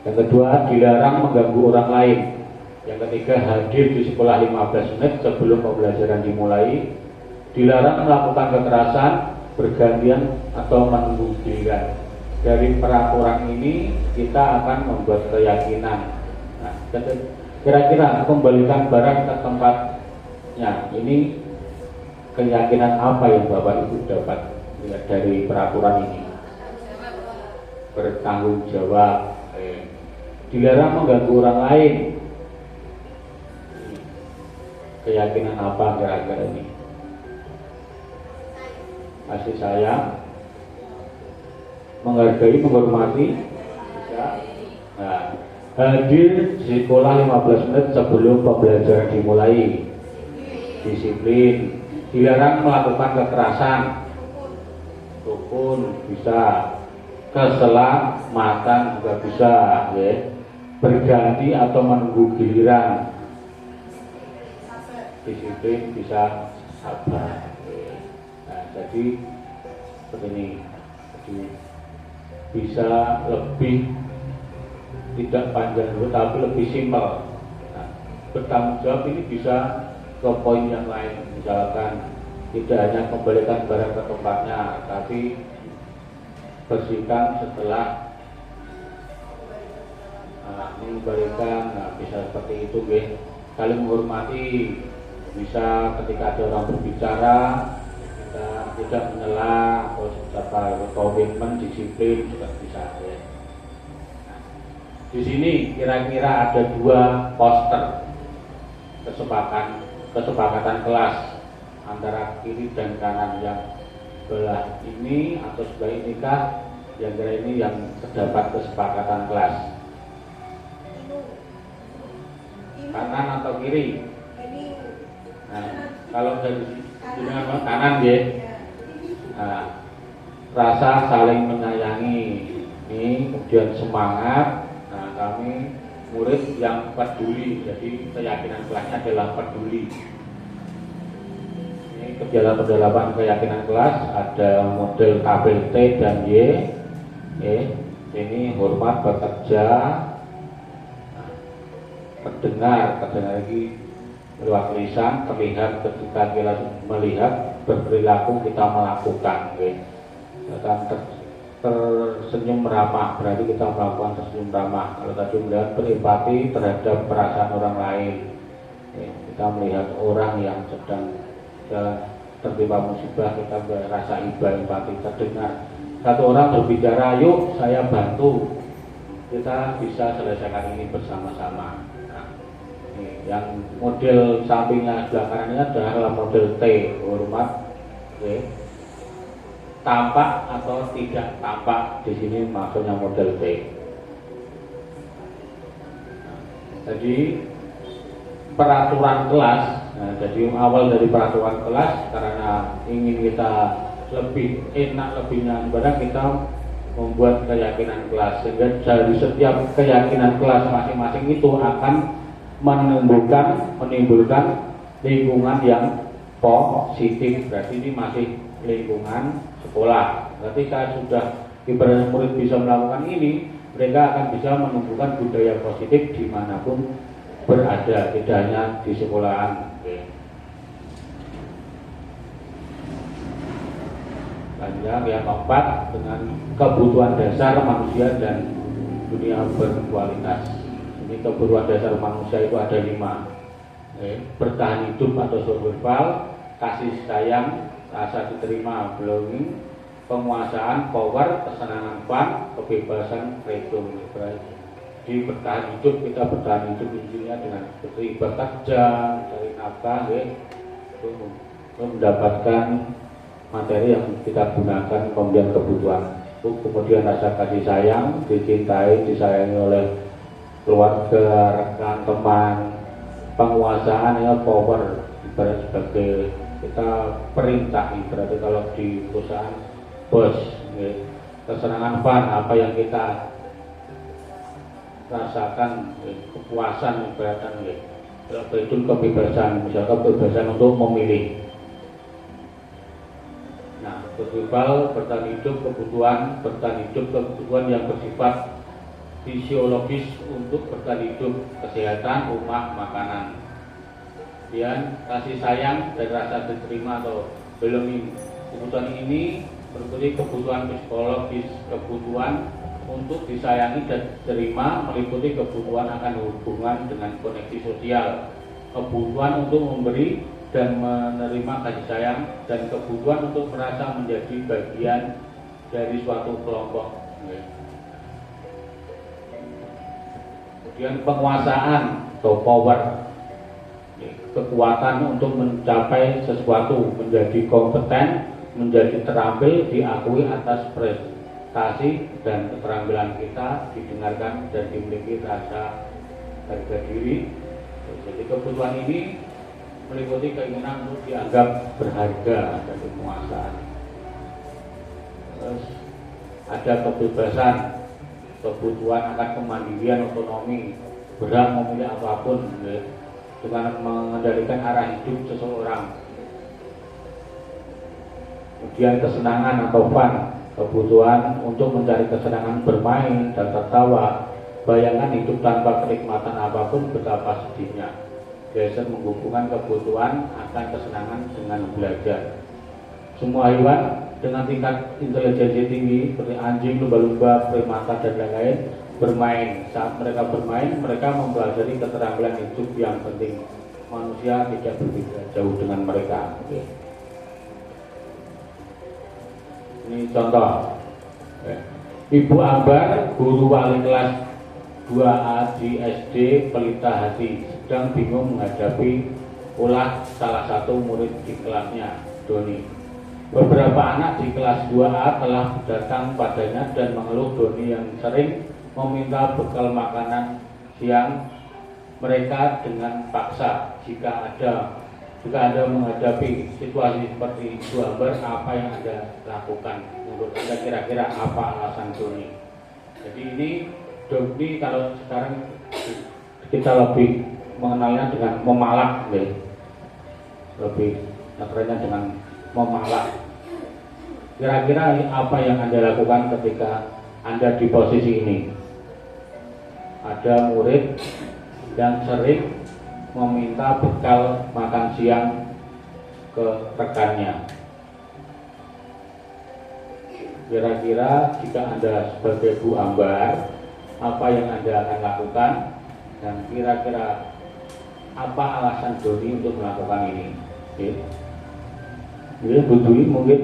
yang kedua, dilarang mengganggu orang lain. Yang ketiga, hadir di sekolah 15 menit sebelum pembelajaran dimulai. Dilarang melakukan kekerasan, bergantian atau menunggu giliran. Dari peraturan ini kita akan membuat keyakinan. Nah, kira-kira kembalikan barang ke tempatnya, ini keyakinan apa yang Bapak Ibu dapat lihat dari peraturan ini? Bertanggung jawab. Dilarang mengganggu orang lain. Keyakinan apa kira-kira ini? Kasih sayang, menghargai, menghormati, bisa. Nah, hadir di sekolah 15 menit sebelum pembelajaran dimulai. Disiplin. Dilarang melakukan kekerasan. Rukun bisa. Keselamatan juga bisa, ya. Berganti atau menunggu giliran. Disiplin bisa, sabar. Nah, jadi begini. Jadi bisa lebih tidak panjang dulu tapi lebih simpel. Nah, bertanggung jawab ini bisa ke poin yang lain, misalkan tidak hanya kembalikan barang ke tempatnya, tapi bersihkan setelah mengembalikan. Nah, bisa seperti itu, guys. Saling menghormati, bisa ketika ada orang berbicara kita tidak menyela atau komitmen, disiplin juga bisa, ya. Di sini kira-kira ada 2 poster kesepakatan kelas antara kiri dan kanan. Yang sebelah ini atau sebelah ini kah? Yang kira ini yang terdapat kesepakatan kelas. Kanan atau kiri? Nah, kalau dari kanan ya. Nah, rasa saling menyayangi ini, kemudian semangat. Nah, kami murid yang peduli, jadi keyakinan kelasnya adalah peduli. Ini kedalaman keyakinan kelas ada model tabel T dan Y. Ini hormat, bekerja, mendengar lagi lewat lisan, terlihat ketika kita melihat, berperilaku kita melakukan. Dan tersenyum ramah, berarti kita melakukan tersenyum ramah. Kalau tadi melihat berempati terhadap perasaan orang lain, kita melihat orang yang sedang tertimpa musibah, kita berasa iba, empati. Terdengar satu orang berbicara, yuk saya bantu, kita bisa selesaikan ini bersama-sama. Nah, yang model sampingnya sebelah kanan ini adalah model T, hormat. Tampak atau tidak tampak, di sini maksudnya model T. Jadi peraturan kelas. Nah, jadi awal dari peraturan kelas karena ingin kita lebih enak, lebih nyaman, kita membuat keyakinan kelas, sehingga dari setiap keyakinan kelas masing-masing itu akan menimbulkan lingkungan yang positif. Berarti ini masih lingkungan sekolah. Ketika sudah ibarat murid bisa melakukan ini, mereka akan bisa menumbuhkan budaya positif dimanapun berada, tidak hanya di sekolahan. panjang. Yang keempat, dengan kebutuhan dasar manusia dan dunia berkualitas. Ini kebutuhan dasar manusia itu ada 5. Bertahan hidup atau survival, kasih sayang, rasa diterima, belonging, penguasaan, power, kesenangan, fun, kebebasan, freedom. Di bertahan hidup, kita bertahan hidup intinya dengan seperti bekerja, cari nafkah, untuk mendapatkan materi yang kita gunakan, kemudian kebutuhan, kemudian rasa kasih sayang, dicintai, disayangi oleh keluarga, rekan, teman, penguasaan, ya power, ibarat sebagai kita perintah, berarti kalau di perusahaan bos, kesenangan fun, apa yang kita rasakan, kepuasan, ibaratkan, itu kebebasan, misalkan kebebasan untuk memilih. Nah, survival, bertahan hidup, kebutuhan, bertahan hidup, kebutuhan yang bersifat fisiologis untuk bertahan hidup, kesehatan, rumah, makanan. Kemudian kasih sayang dan rasa diterima atau belonging. Kebutuhan ini meliputi kebutuhan psikologis, kebutuhan untuk disayangi dan diterima, meliputi kebutuhan akan hubungan dengan koneksi sosial, kebutuhan untuk memberi dan menerima kasih sayang, dan kebutuhan untuk merasa menjadi bagian dari suatu kelompok. Kemudian penguasaan atau power, kekuatan untuk mencapai sesuatu, menjadi kompeten, menjadi terampil, diakui atas prestasi dan keterampilan kita, didengarkan dan dimiliki rasa harga diri. Jadi kebutuhan ini meliputi keinginan untuk dianggap berharga dan penguasaan. Terus ada kebebasan, kebutuhan akan kemandirian, otonomi, berhak memilih apapun, dengan mengendalikan arah hidup seseorang. Kemudian kesenangan atau fun, kebutuhan untuk mencari kesenangan, bermain dan tertawa. Bayangkan hidup tanpa kenikmatan apapun, betapa sedihnya. Biasa menghubungkan kebutuhan akan kesenangan dengan belajar. Semua hewan dengan tingkat intelijensi tinggi seperti anjing, lumba-lumba, primata dan lain-lain bermain. Saat mereka bermain, mereka mempelajari keterampilan hidup yang penting. Manusia tidak berbeda jauh dengan mereka. Ini contoh. Ibu Ambar, guru wali kelas 2A di SD Pelita Hati, sedang bingung menghadapi ulah salah satu murid di kelasnya, Doni. Beberapa anak di kelas 2A telah datang padanya dan mengeluh Doni yang sering meminta bekal makanan siang mereka dengan paksa. Jika Anda menghadapi situasi seperti itu, apa yang Anda lakukan? Menurut Anda kira-kira apa alasan Doni? Jadi ini Doni kalau sekarang kita lebih mengenalnya dengan memalak, lebih akrabnya dengan memalak. Kira-kira apa yang Anda lakukan ketika Anda di posisi ini? Ada murid yang sering meminta bekal makan siang ke rekannya. Kira-kira jika Anda sebagai Bu Ambar, apa yang Anda akan lakukan, dan kira-kira apa alasan Doni untuk melakukan ini? Ini Bu Dwi mungkin.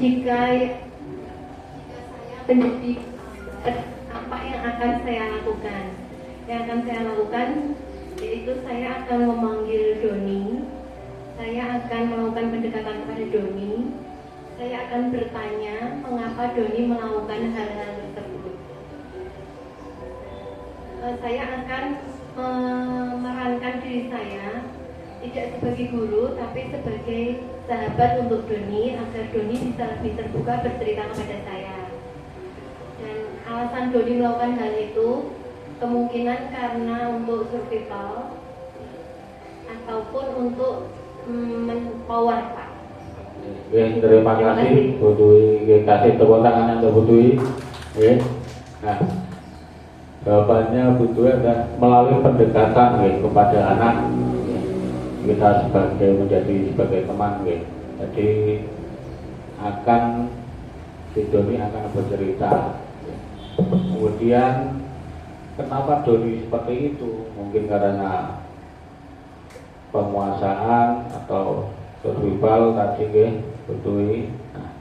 Jika saya pendidik, apa yang akan saya lakukan? Yang akan saya lakukan yaitu saya akan memanggil Doni. Saya akan melakukan pendekatan kepada Doni. saya akan bertanya mengapa Doni melakukan hal-hal tersebut. Saya akan memerankan diri saya tidak sebagai guru tapi sebagai sahabat untuk Doni agar Doni bisa lebih terbuka bercerita kepada saya. Dan alasan Doni melakukan hal itu kemungkinan karena untuk survival ataupun untuk power, Pak. Terima kasih Bu Dwi, kasih tepuk tangan untuk Bu Dwi. Nah, jawabannya Bu Dwi adalah melalui pendekatan kepada anak. Kita sebagai teman, jadi akan si Doni akan bercerita. Kemudian kenapa Doni seperti itu? Mungkin karena penguasaan atau survival tadi, betul. Nah,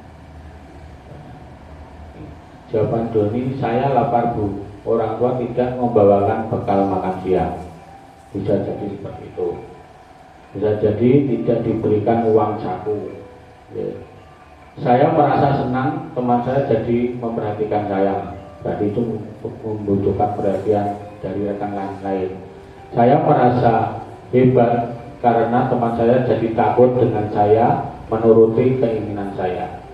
jawaban Doni, saya lapar Bu. Orang tua tidak membawakan bekal makan siang. Bisa jadi seperti itu. Bisa jadi tidak diberikan uang saku. Saya merasa senang teman saya jadi memperhatikan saya. Berarti itu membutuhkan perhatian dari rekan lain. Saya merasa hebat karena teman saya jadi takut dengan saya menuruti keinginan saya.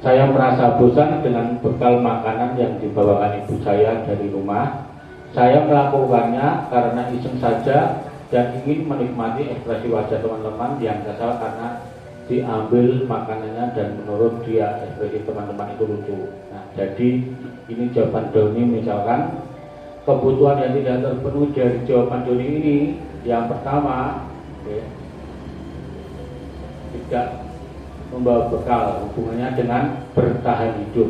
Saya merasa bosan dengan bekal makanan yang dibawakan ibu saya dari rumah. Saya melakukannya karena iseng saja dan ingin menikmati ekspresi wajah teman-teman yang kesal karena diambil makanannya dan menurut dia ekspresi teman-teman itu lucu. Nah, jadi ini jawaban Doni. Misalkan kebutuhan yang tidak terpenuhi dari jawaban Doni ini, yang pertama tidak membawa bekal, hubungannya dengan bertahan hidup.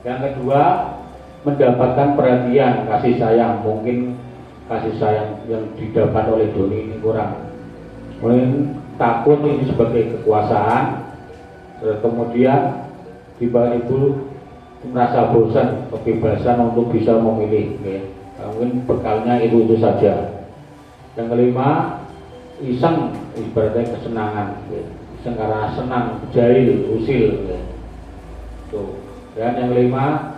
Yang kedua, mendapatkan perhatian, kasih sayang. Mungkin kasih sayang yang didapat oleh Doni ini kurang. Mungkin takut ini sebagai kekuasaan. Kemudian tiba ibu merasa bosan, kebebasan untuk bisa memilih. Mungkin bekalnya itu saja. Yang kelima, iseng, ibaratnya kesenangan. Iseng karena senang, jahil, usil. Dan yang kelima,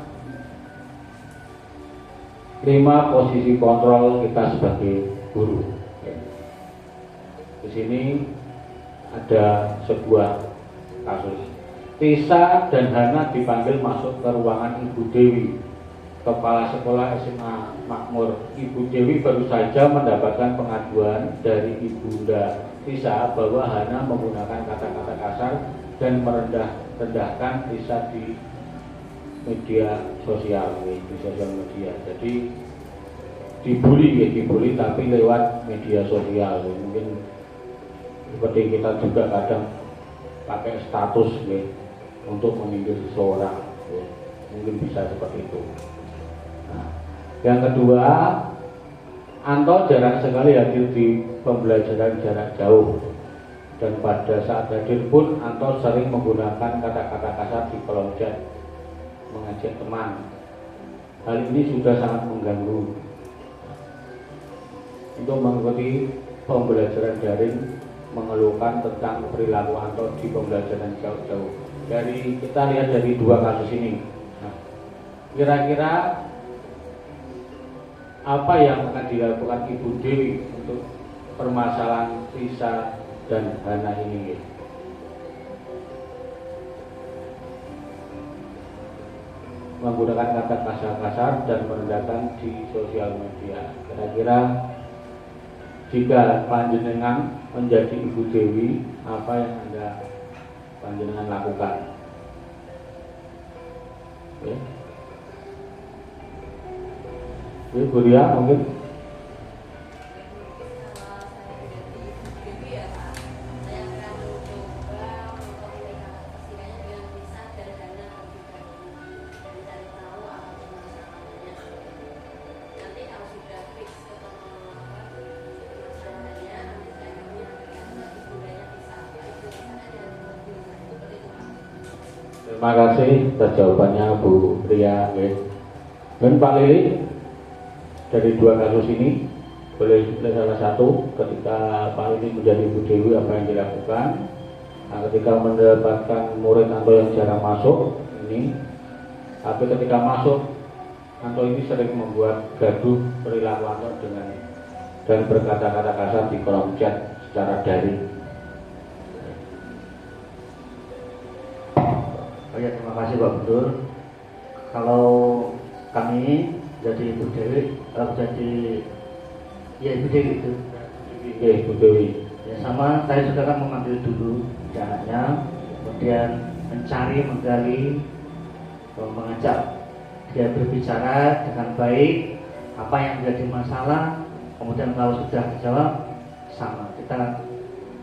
posisi kontrol kita sebagai guru. Di sini ada sebuah kasus. Tisa dan Hana dipanggil masuk ke ruangan Ibu Dewi, Kepala Sekolah SMA Makmur. Ibu Dewi baru saja mendapatkan pengaduan dari Ibunda Tisa bahwa Hana menggunakan kata-kata kasar dan merendahkan Tisa di media sosial, Jadi dibully tapi lewat media sosial. Mungkin seperti kita juga kadang pakai status untuk menyindir seseorang, mungkin bisa seperti itu. Nah, yang kedua, Anto jarang sekali hadir di pembelajaran jarak jauh, dan pada saat hadir pun Anto sering menggunakan kata-kata kasar di kolom chat mengajak teman. Hal ini sudah sangat mengganggu. Untuk mengikuti pembelajaran daring, mengeluhkan tentang perilaku Anto di pembelajaran jauh-jauh. Dari kita lihat dari dua kasus ini. Nah, kira-kira apa yang akan dilakukan Ibu Dewi untuk permasalahan Tisa dan Hana ini? Menggunakan kata kasar dan merendahkan di sosial media. Kira-kira jika panjenengan menjadi Ibu Dewi, apa yang Anda panjenengan lakukan? Bu Ria mungkin. Terima kasih atas jawabannya Bu Ria. Dan Pak Lili, dari dua kasus ini boleh salah satu ketika Pak Lili menjadi Ibu Dewi apa yang dilakukan, Nah, ketika mendapatkan murid Anto yang jarang masuk ini, tapi ketika masuk Anto ini sering membuat gaduh perilaku Anto dengan dan berkata-kata kasar di kolom chat secara daring. Oh ya, terima kasih Pak Betul. Kalau kami jadi Ibu Dewi, jadi ya Ibu Dewi itu. Oke, Ibu Dewi. Ya sama, saya juga kan mengambil dulu anaknya, kemudian mencari, menggali, mengajak dia berbicara dengan baik, apa yang menjadi masalah, kemudian kalau sudah dijawab, sama kita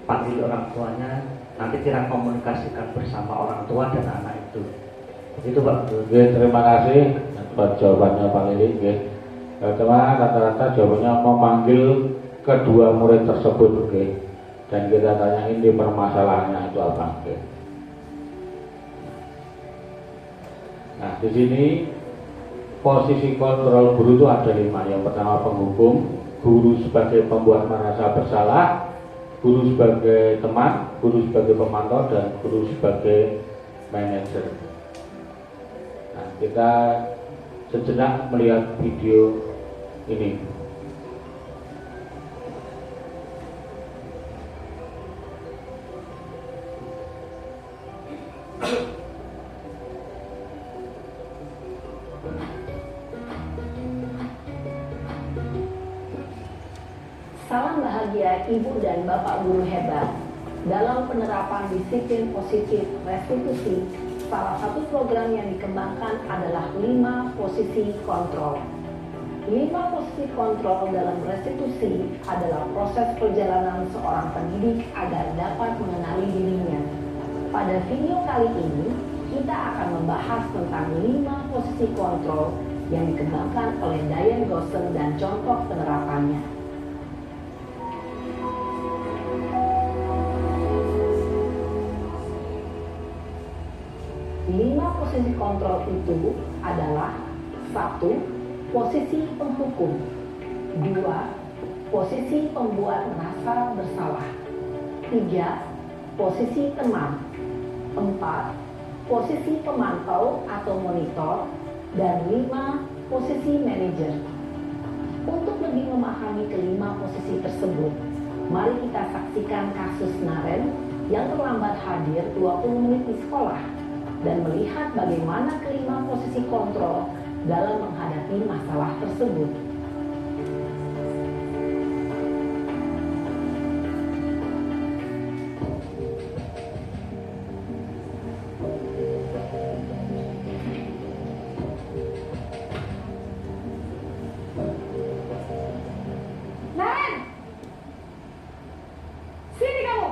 panggil orang tuanya, nanti kita komunikasikan bersama orang tua dan anak itu. Begitu Pak. Oke, terima kasih atas jawabannya Pak Lili. Oke. Teman rata-rata jawabannya memanggil kedua murid tersebut, oke. Dan kita tanyain di permasalahannya itu apa, oke. Nah, di sini posisi kontrol guru itu ada 5. Yang pertama penghukum, guru sebagai pembuat merasa bersalah, guru sebagai teman, guru sebagai pemantau, dan guru sebagai manajer. Nah, kita sejenak melihat video ini. Salam bahagia Ibu dan Bapak guru hebat. Dalam penerapan disiplin positif restitusi, salah satu program yang dikembangkan adalah 5 posisi kontrol. 5 posisi kontrol dalam restitusi adalah proses perjalanan seorang pendidik agar dapat mengenali dirinya. Pada video kali ini, kita akan membahas tentang 5 posisi kontrol yang dikembangkan oleh Diane Gossen dan contoh penerapannya. 5 posisi kontrol itu adalah 1. Posisi penghukum, 2. Posisi pembuat merasa bersalah, 3. Posisi teman, 4. Posisi pemantau atau monitor, dan 5. Posisi manajer. Untuk lebih memahami kelima posisi tersebut, mari kita saksikan kasus Naren yang terlambat hadir 20 menit di sekolah dan melihat bagaimana kelima posisi kontrol dalam menghadapi masalah tersebut. Naren! Sini kamu!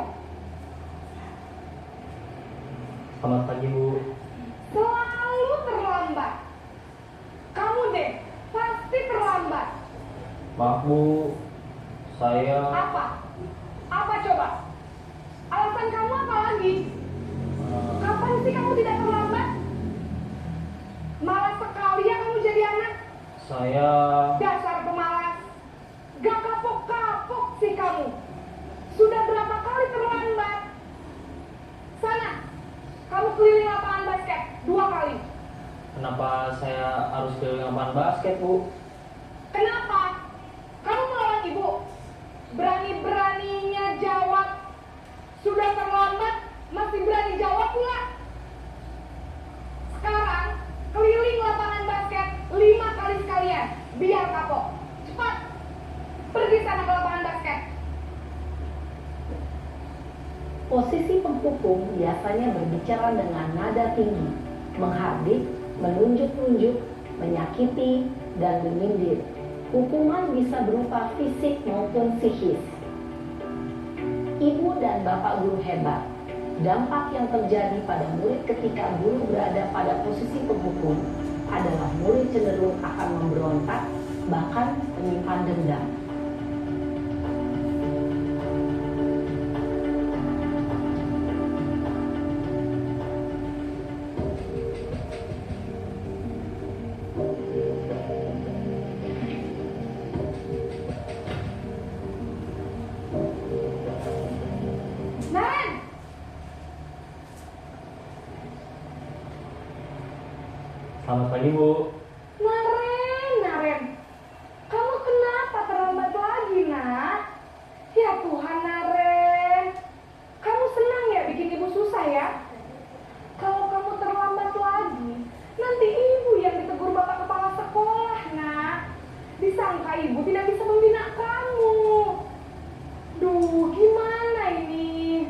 Selamat pagi Bu. Selalu terlambat. Kamu deh, pasti terlambat. Maaf Bu, saya Apa? Apa coba? Alasan kamu apa lagi? Kapan sih kamu tidak terlambat? Malas sekali ya kamu jadi anak. saya Dasar pemalas. Gak kapok-kapok sih kamu. Sudah berapa kali terlambat? Sana, kamu keliling lapangan basket 2 kali. kenapa saya harus ke lapangan basket Bu? Kenapa? Kamu melawan ibu. Berani-beraninya jawab. Sudah terlambat, masih berani jawab pula. Sekarang, keliling lapangan basket 5 kali sekalian. Biar kapok. Cepat. Pergi sana ke lapangan basket. Posisi penghukum biasanya berbicara dengan nada tinggi, menghardik, menunjuk-nunjuk, menyakiti, dan menyindir. Hukuman bisa berupa fisik maupun psikis. Ibu dan Bapak guru hebat, dampak yang terjadi pada murid ketika guru berada pada posisi penghukum adalah murid cenderung akan memberontak, bahkan menyimpan dendam. Naren! Selamat pagi, Bu. Naren, kamu kenapa terlambat lagi, nak? Ya Tuhan, Naren, kamu senang ya bikin ibu susah ya? Kalau kamu terlambat lagi, nanti ibu yang ditegur bapak kepala sekolah, nak. Disangka ibu tidak bisa membina kamu. Duh, gimana ini?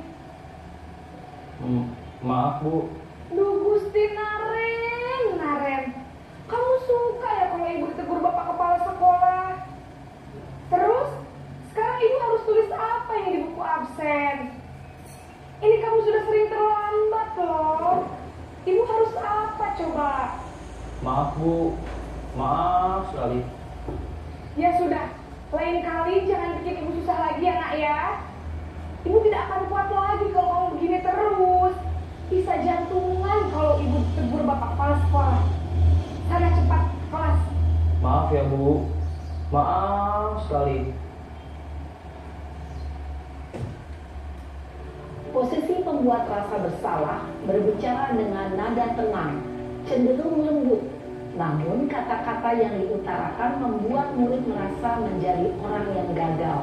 Maaf, Bu. Duh, Gusti Naren, kamu suka ya kalau ibu ditegur bapak kepala sekolah? Terus, sekarang ibu harus tulis apa ini di buku absen? Ini kamu sudah sering terlambat loh. Ibu harus apa coba? Maaf, Bu. Maaf sekali. Ya sudah, lain kali jangan bikin ibu susah lagi ya, nak ya. Ibu tidak akan kuat lagi kalau kamu begini terus. Bisa jantungan kalau ibu tegur bapak kepala sekolah. Sana cepat kelas. Maaf ya, Bu. Maaf sekali. Posisi pembuat rasa bersalah berbicara dengan nada tenang, cenderung lembut. Namun kata-kata yang diutarakan membuat murid merasa menjadi orang yang gagal,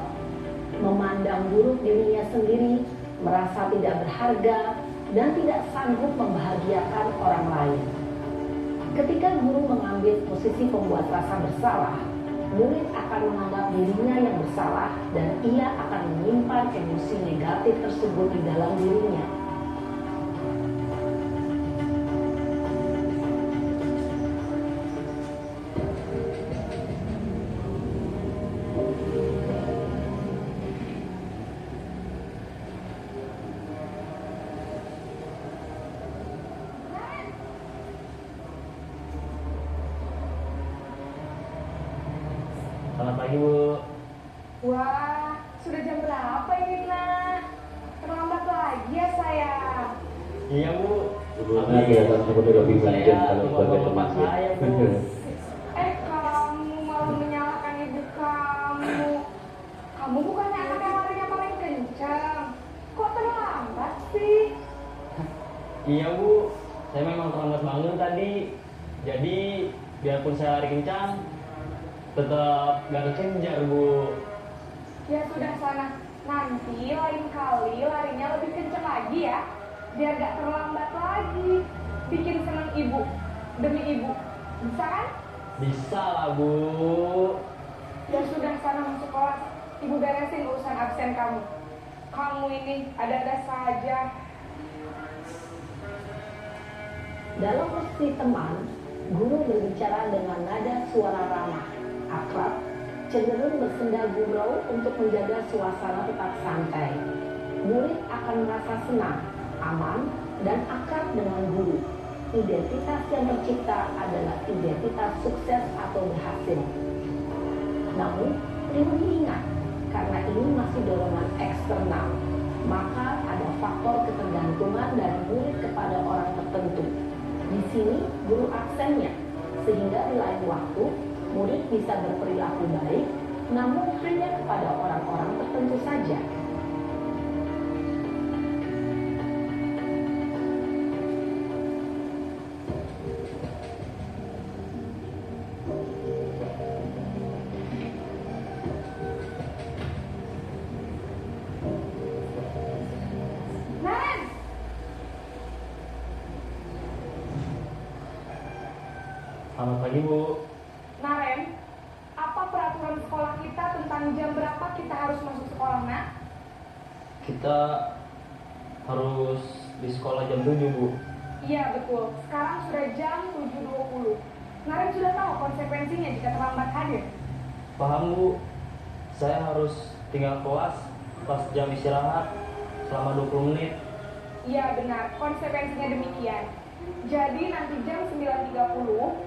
memandang buruk dirinya sendiri, merasa tidak berharga, dan tidak sanggup membahagiakan orang lain. Ketika guru mengambil posisi pembuat rasa bersalah, murid akan menganggap dirinya yang bersalah dan ia akan menyimpan emosi negatif tersebut di dalam dirinya. Selamat pagi, Bu. Wah, sudah jam berapa ini, nak? Terlambat lagi ya saya. Iya, Bu. Sebelumnya kelihatan seperti lebih banyak kalau sebagai teman ya. saya, Bu. Kamu malah menyalahkan ibu kamu. Kamu bukannya anak yang larinya paling kencang. Kok terlambat sih? Iya, Bu. Saya memang terlambat bangun tadi. Jadi, biarpun saya lari kencang, tetap gak kekejar, Bu. Ya sudah sana. Nanti lain kali larinya lebih kencang lagi ya. Biar gak terlambat lagi. Bikin senang ibu. Demi ibu. Bisa kan? Bisa lah, Bu. Ya sudah sana masuk kelas. Ibu beresin urusan absen kamu. Kamu ini ada-ada saja. Dalam posisi teman, guru berbicara dengan nada suara ramah, akrab, cenderung bersenda gurau untuk menjaga suasana tetap santai. Murid akan merasa senang, aman, dan akrab dengan guru. Identitas yang tercipta adalah identitas sukses atau berhasil. Namun, perlu diingat, karena ini masih dorongan eksternal, maka ada faktor ketergantungan dari murid kepada orang tertentu. Di sini guru aksennya, sehingga di lain waktu murid bisa berperilaku baik, namun hanya kepada orang-orang tertentu saja. Naren! Selamat pagi, Bu. Naren, apa peraturan sekolah kita tentang jam berapa kita harus masuk sekolah, nak? Kita harus di sekolah jam 7, Bu. Iya, betul. Sekarang sudah jam 7.20. Naren sudah tahu konsekuensinya jika terlambat hadir. Paham, Bu. Saya harus tinggal kelas pas jam istirahat selama 20 menit. Iya, benar. Konsekuensinya demikian. Jadi nanti jam 9.30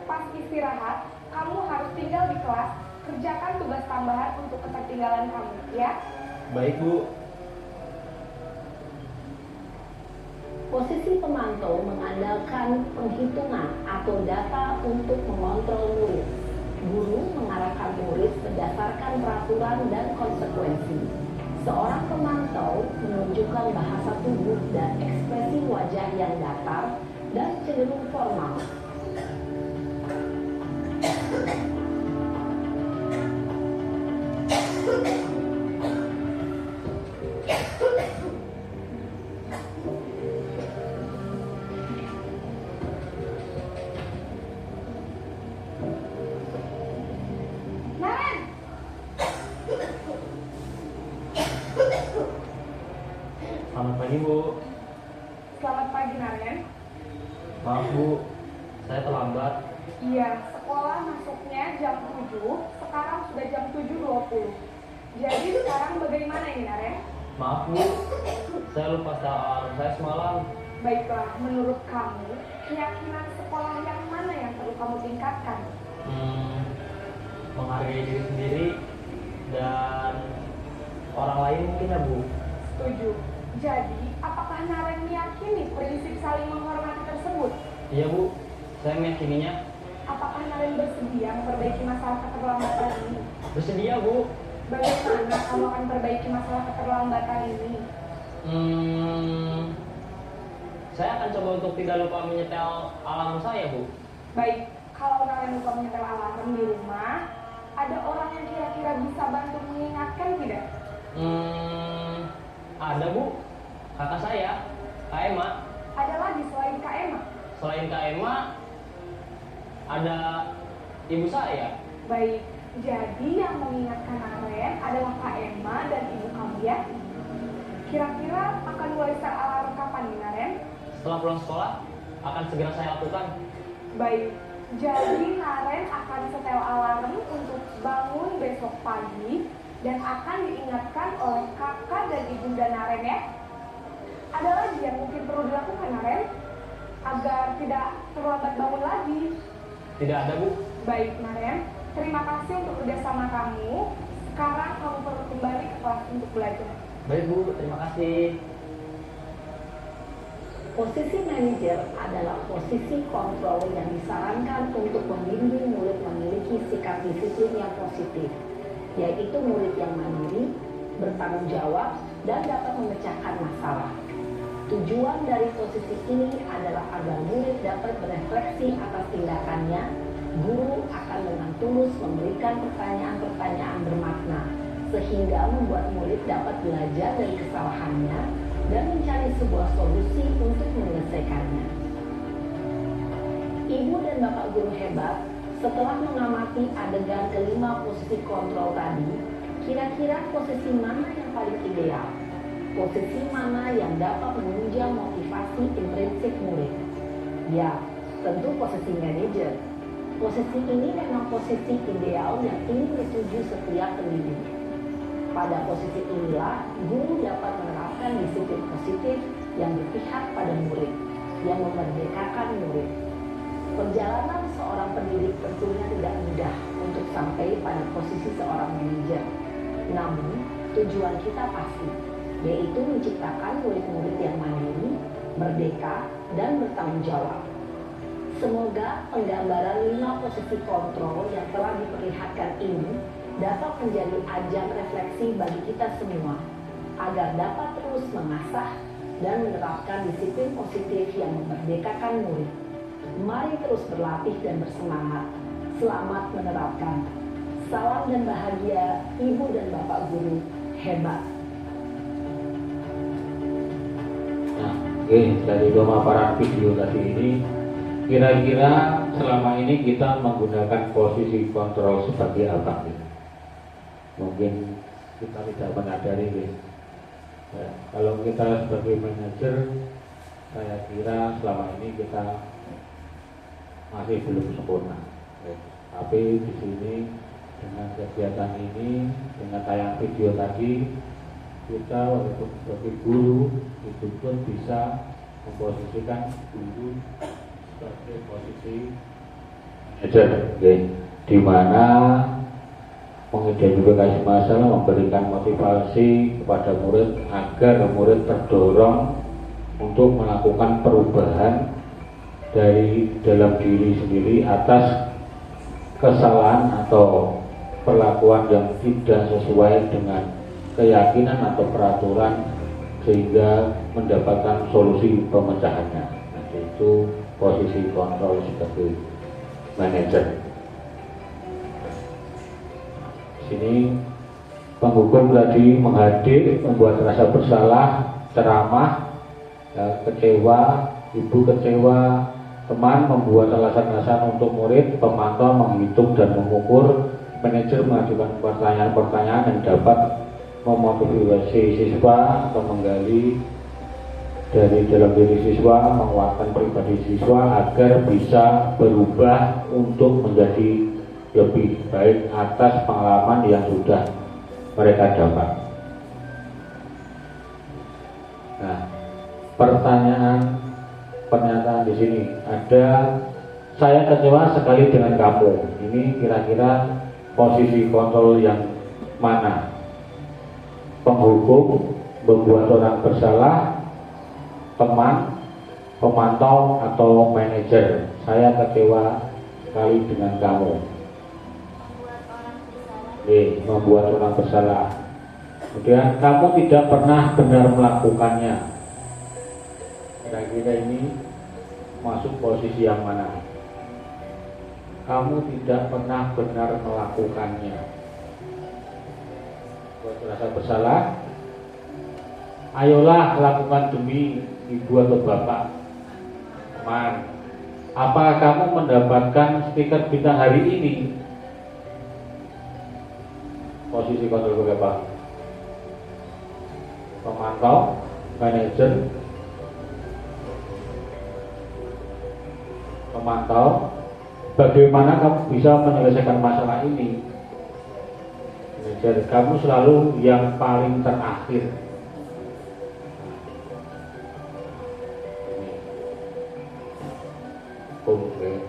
pas istirahat, kamu harus tinggal di kelas, kerjakan tugas tambahan untuk ketertinggalan kamu, ya? Baik, Bu. Posisi pemantau mengandalkan penghitungan atau data untuk mengontrol murid. Guru mengarahkan murid berdasarkan peraturan dan konsekuensi. Seorang pemantau menunjukkan bahasa tubuh dan ekspresi wajah yang datar dan cenderung formal. Naren, Selamat pagi Bu. selamat pagi Naren. Maaf Bu, saya terlambat. Iya, sekolah masuknya jam 7, sekarang sudah jam 7.20. Jadi sekarang bagaimana ini Naren? Maaf Bu, saya lupa alarm saya semalam. Baiklah, menurut kamu, keyakinan sekolah yang mana yang perlu kamu tingkatkan? Menghargai diri sendiri dan orang lain mungkin ya Bu. Setuju. Jadi, apakah Naren meyakini prinsip saling menghormati tersebut? Iya Bu, saya meyakininya. Apakah Naren bersedia memperbaiki masalah keterlambatan ini? Bersedia Bu. Bagaimana kamu akan perbaiki masalah keterlambatan ini? Saya akan coba untuk tidak lupa menyetel alarm saya Bu. Baik, kalau Naren lupa menyetel alarm di rumah, ada orang yang kira-kira bisa bantu mengingatkan tidak? Ada Bu, kakak saya, Kak Emma. Ada lagi selain Kak Emma? Selain Kak Emma, ada ibu saya. Baik, jadi yang mengingatkan Naren adalah Kak Emma dan ibu kamu ya? Kira-kira akan mulai start alarm kapan nih Naren? Setelah pulang sekolah, akan segera saya lakukan. Baik, jadi Naren akan setel alarm untuk bangun besok pagi dan akan diingatkan oleh kakak dan ibunda Naren ya. Ada lagi yang mungkin perlu dilakukan Naren agar tidak terlambat bangun lagi. Tidak ada Bu. Baik Naren, terima kasih untuk kerjasama kamu. Sekarang kamu perlu kembali ke kelas untuk belajar. Baik Bu, terima kasih. Posisi manajer adalah posisi kontrol yang disarankan untuk membimbing murid memiliki sikap disiplin yang positif, yaitu murid yang mandiri, bertanggung jawab, dan dapat memecahkan masalah. Tujuan dari posisi ini adalah agar murid dapat berefleksi atas tindakannya. Guru akan dengan tulus memberikan pertanyaan-pertanyaan bermakna, sehingga membuat murid dapat belajar dari kesalahannya dan mencari sebuah solusi untuk menyelesaikannya. Ibu dan Bapak guru hebat, setelah mengamati adegan kelima posisi kontrol tadi, kira-kira posisi mana yang paling ideal? Posisi mana yang dapat menunjang motivasi intrinsik murid? Ya, tentu posisi manajer. Posisi ini memang posisi ideal yang ingin dituju setiap pendidik. Pada posisi inilah, guru dapat menerapkan disiplin positif yang berpihak pada murid, yang memerdekakan murid. Perjalanan seorang pendidik tentunya tidak mudah untuk sampai pada posisi seorang manajer. Namun, tujuan kita pasti, yaitu menciptakan murid-murid yang mandiri, merdeka, dan bertanggung jawab. Semoga penggambaran 5 posisi kontrol yang telah diperlihatkan ini dapat menjadi ajang refleksi bagi kita semua, agar dapat terus mengasah dan menerapkan disiplin positif yang memerdekakan murid. Mari terus berlatih dan bersemangat. Selamat menerapkan. Salam dan bahagia Ibu dan Bapak guru hebat. Nah, oke, dari pemaparan video tadi ini, kira-kira selama ini kita menggunakan posisi kontrol sebagai apa? Mungkin kita tidak menyadari ya, kalau kita sebagai manajer, saya kira selama ini kita masih belum sempurna ya. Tapi di sini dengan kegiatan ini, dengan tayang video tadi, kita walaupun sebagai guru itu pun bisa memposisikan guru sebagai posisi manajer ya, di mana mengidentifikasi masalah, memberikan motivasi kepada murid agar murid terdorong untuk melakukan perubahan dari dalam diri sendiri atas kesalahan atau perlakuan yang tidak sesuai dengan keyakinan atau peraturan, sehingga mendapatkan solusi pemecahannya. Nah, itu posisi kontrol sebagai manajer. Sini Penghukum tadi menghadir, membuat rasa bersalah, ceramah, kecewa, ibu kecewa, teman membuat alasan-alasan untuk murid, pemantau menghitung dan mengukur, manajer mengajukan pertanyaan-pertanyaan yang dapat memotivasi siswa atau menggali dari dalam diri siswa, menguatkan pribadi siswa agar bisa berubah untuk menjadi lebih baik atas pengalaman yang sudah mereka dapat. Nah, pernyataan di sini ada, saya kecewa sekali dengan kamu. Ini kira-kira posisi kontrol yang mana? Penghukum, membuat orang bersalah, teman, pemantau, atau manajer. Saya kecewa sekali dengan kamu. Membuat orang bersalah. Kemudian kamu tidak pernah benar melakukannya. Kira-kira ini masuk posisi yang mana? Kamu tidak pernah benar melakukannya. Buat rasa bersalah. Ayolah lakukan demi ibu atau bapak. Teman, apakah kamu mendapatkan stiker bintang hari ini? Posisi kontrol berapa? Pemantau, manajer, pemantau. Bagaimana kamu bisa menyelesaikan masalah ini? Manajer, kamu selalu yang paling terakhir.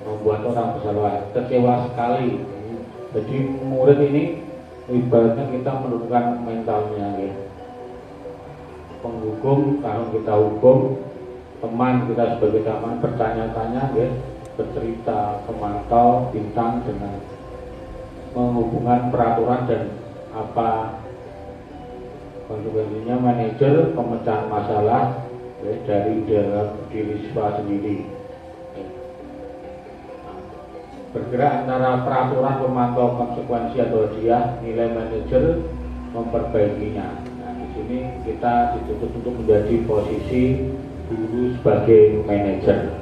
Membuat orang bersalah, kecewa sekali. Jadi murid ini ibaratnya kita menurunkan mentalnya, ya. Penghukum, kalau kita hukum, teman kita sebagai teman bertanya-tanya, ya, bercerita, pemantau, bintang dengan menghubungkan peraturan dan apa konsekuensinya, manajer pemecahan masalah, ya, dari dalam diri siswa sendiri. Bergerak antara peraturan, pemantau, konsekuensi atau hadiah, nilai manajer memperbaikinya. Nah, di sini kita dituntut untuk menjadi posisi guru sebagai manajer.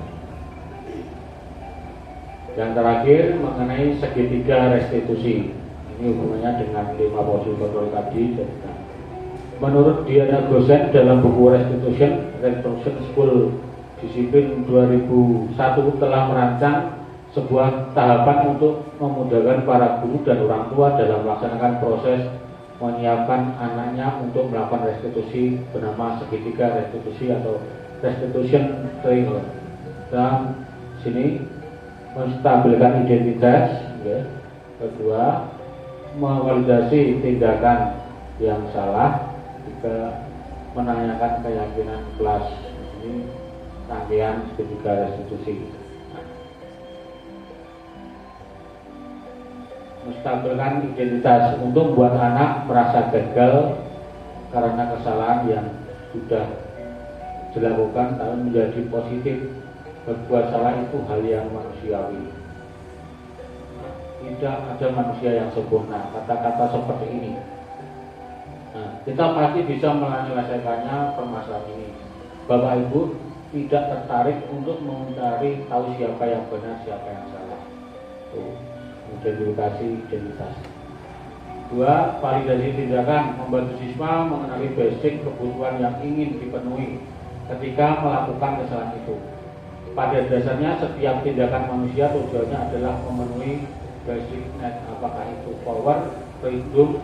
Yang terakhir mengenai segitiga restitusi. Ini hubungannya dengan 5 posisi kontrol tadi. Menurut Diana Gosen dalam buku Restitution School Disiplin 2001 telah merancang sebuah tahapan untuk memudahkan para guru dan orang tua dalam melaksanakan proses menyiapkan anaknya untuk melakukan restitusi bernama segitiga restitusi atau restitution triangle. Dan sini menstabilkan identitas, ya. Kedua, mevalidasi tindakan yang salah. Tiga, menanyakan keyakinan kelas. Ini rangkaian segitiga restitusi. Menstabilkan identitas untuk membuat anak merasa gagal karena kesalahan yang sudah dilakukan, tapi menjadi positif. Berbuat salah itu hal yang manusiawi. Tidak ada manusia yang sempurna. Kata-kata seperti ini. Nah, kita pasti bisa menyelesaikannya permasalahan ini. Bapak Ibu tidak tertarik untuk mencari tahu siapa yang benar, siapa yang salah. Identitas. 2. Validasi tindakan, membantu siswa mengenali basic kebutuhan yang ingin dipenuhi ketika melakukan kesalahan itu. Pada dasarnya setiap tindakan manusia tujuannya adalah memenuhi basic need, apakah itu power, freedom,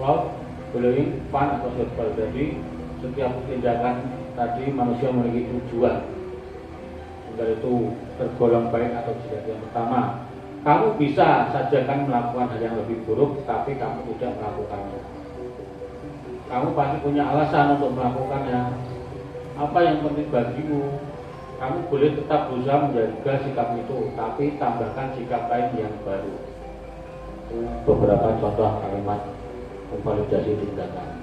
love, bullying, fun, atau survival. Jadi setiap tindakan tadi manusia memiliki tujuan, entah itu tergolong baik atau tidak. Yang pertama, kamu bisa saja kan melakukan hal yang lebih buruk, tapi kamu tidak melakukannya. Kamu pasti punya alasan untuk melakukannya. Apa yang penting bagimu? Kamu boleh tetap berusaha menjaga sikap itu, tapi tambahkan sikap lain yang baru. Beberapa contoh kalimat memvalidasi tindakan.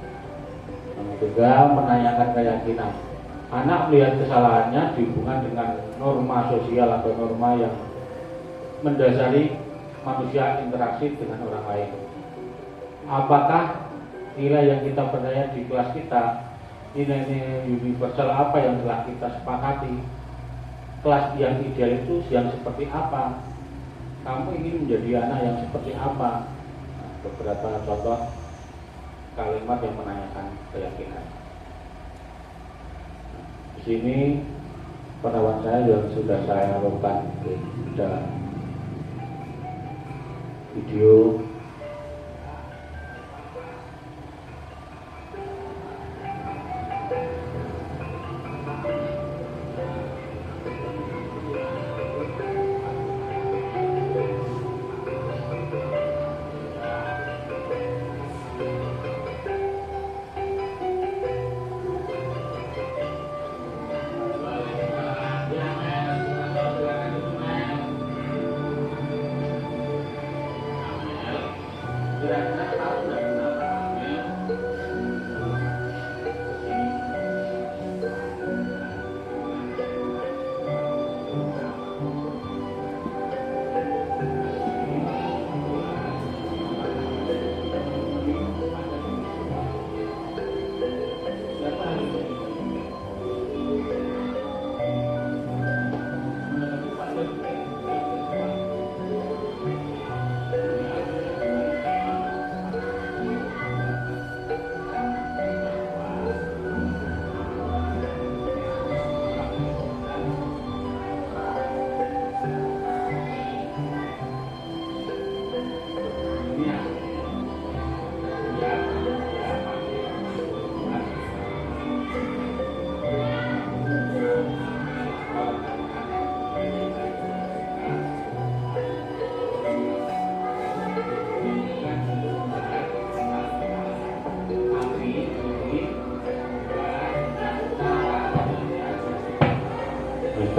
Yang ketiga, menanyakan keyakinan. Anak melihat kesalahannya dihubungkan dengan norma sosial atau norma yang mendasari manusia interaksi dengan orang lain. Apakah nilai yang kita percaya di kelas kita, nilai universal apa yang telah kita sepakati, kelas yang ideal itu yang seperti apa, kamu ingin menjadi anak yang seperti apa. Nah, beberapa contoh kalimat yang menanyakan keyakinan. Di sini penawaran saya yang sudah saya lakukan dalam video.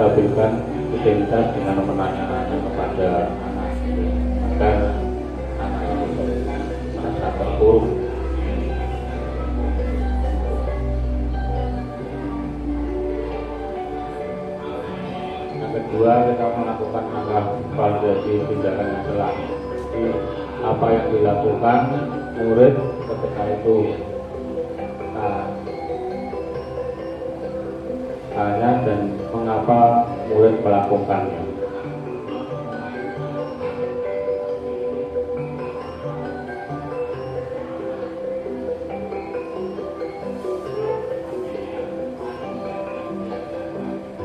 Stabilkan identitas dengan menanya-nanya kepada anak agar anak itu merasa terpuruk. Yang kedua, kita melakukan langkah validasi tindakan yang salah. Jadi, apa yang dilakukan murid ketika itu, hanya dan mengapa murid melakukannya.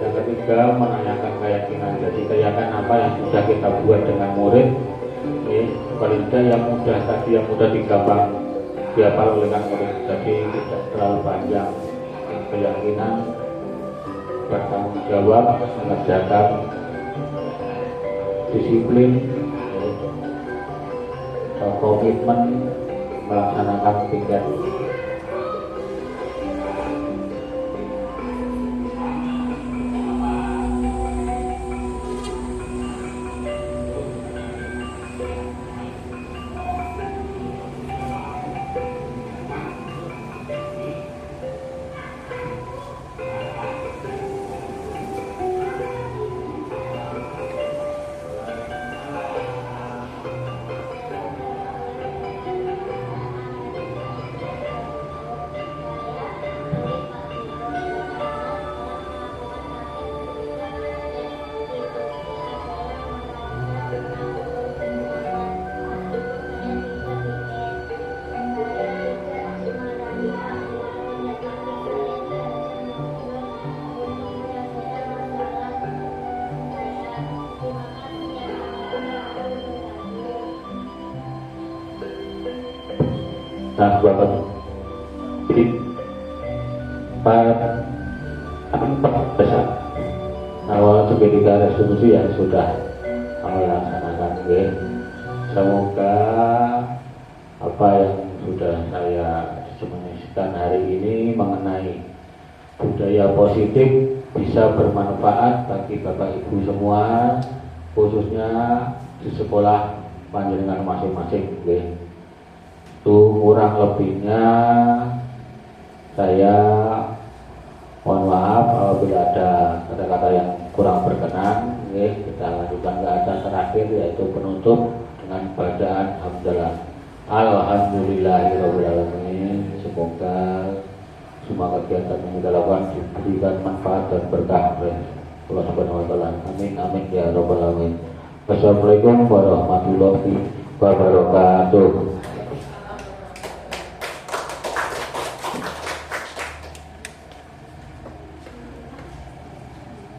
Yang ketiga, menanyakan keyakinan. Jadi keyakinan apa yang sudah kita buat dengan murid, paling tidak yang mudah tadi, yang mudah digampang dihafal oleh murid. Jadi tidak terlalu panjang. Keyakinan bertanggung jawab, mengerjakan, disiplin, komitmen, melaksanakan tiket. Nah, Bapak besar awal seketika resolusi yang sudah kami laksanakan. Semoga apa yang sudah saya diskusikan hari ini mengenai budaya positif bisa bermanfaat bagi Bapak Ibu semua, khususnya di sekolah panjenengan masing-masing. Itu kurang lebihnya saya mohon maaf apabila ada kata-kata yang kurang berkenan. Kita lanjutkan ke acara terakhir, yaitu penutup dengan bacaan hamdalah. Alhamdulillahirobbilalamin. Semoga semua kegiatan yang kita lakukan diberikan manfaat dan berkah oleh Allah Subhanahu wa taala. Amin amin ya rabbal alamin. Wassalamualaikum warahmatullahi wabarakatuh.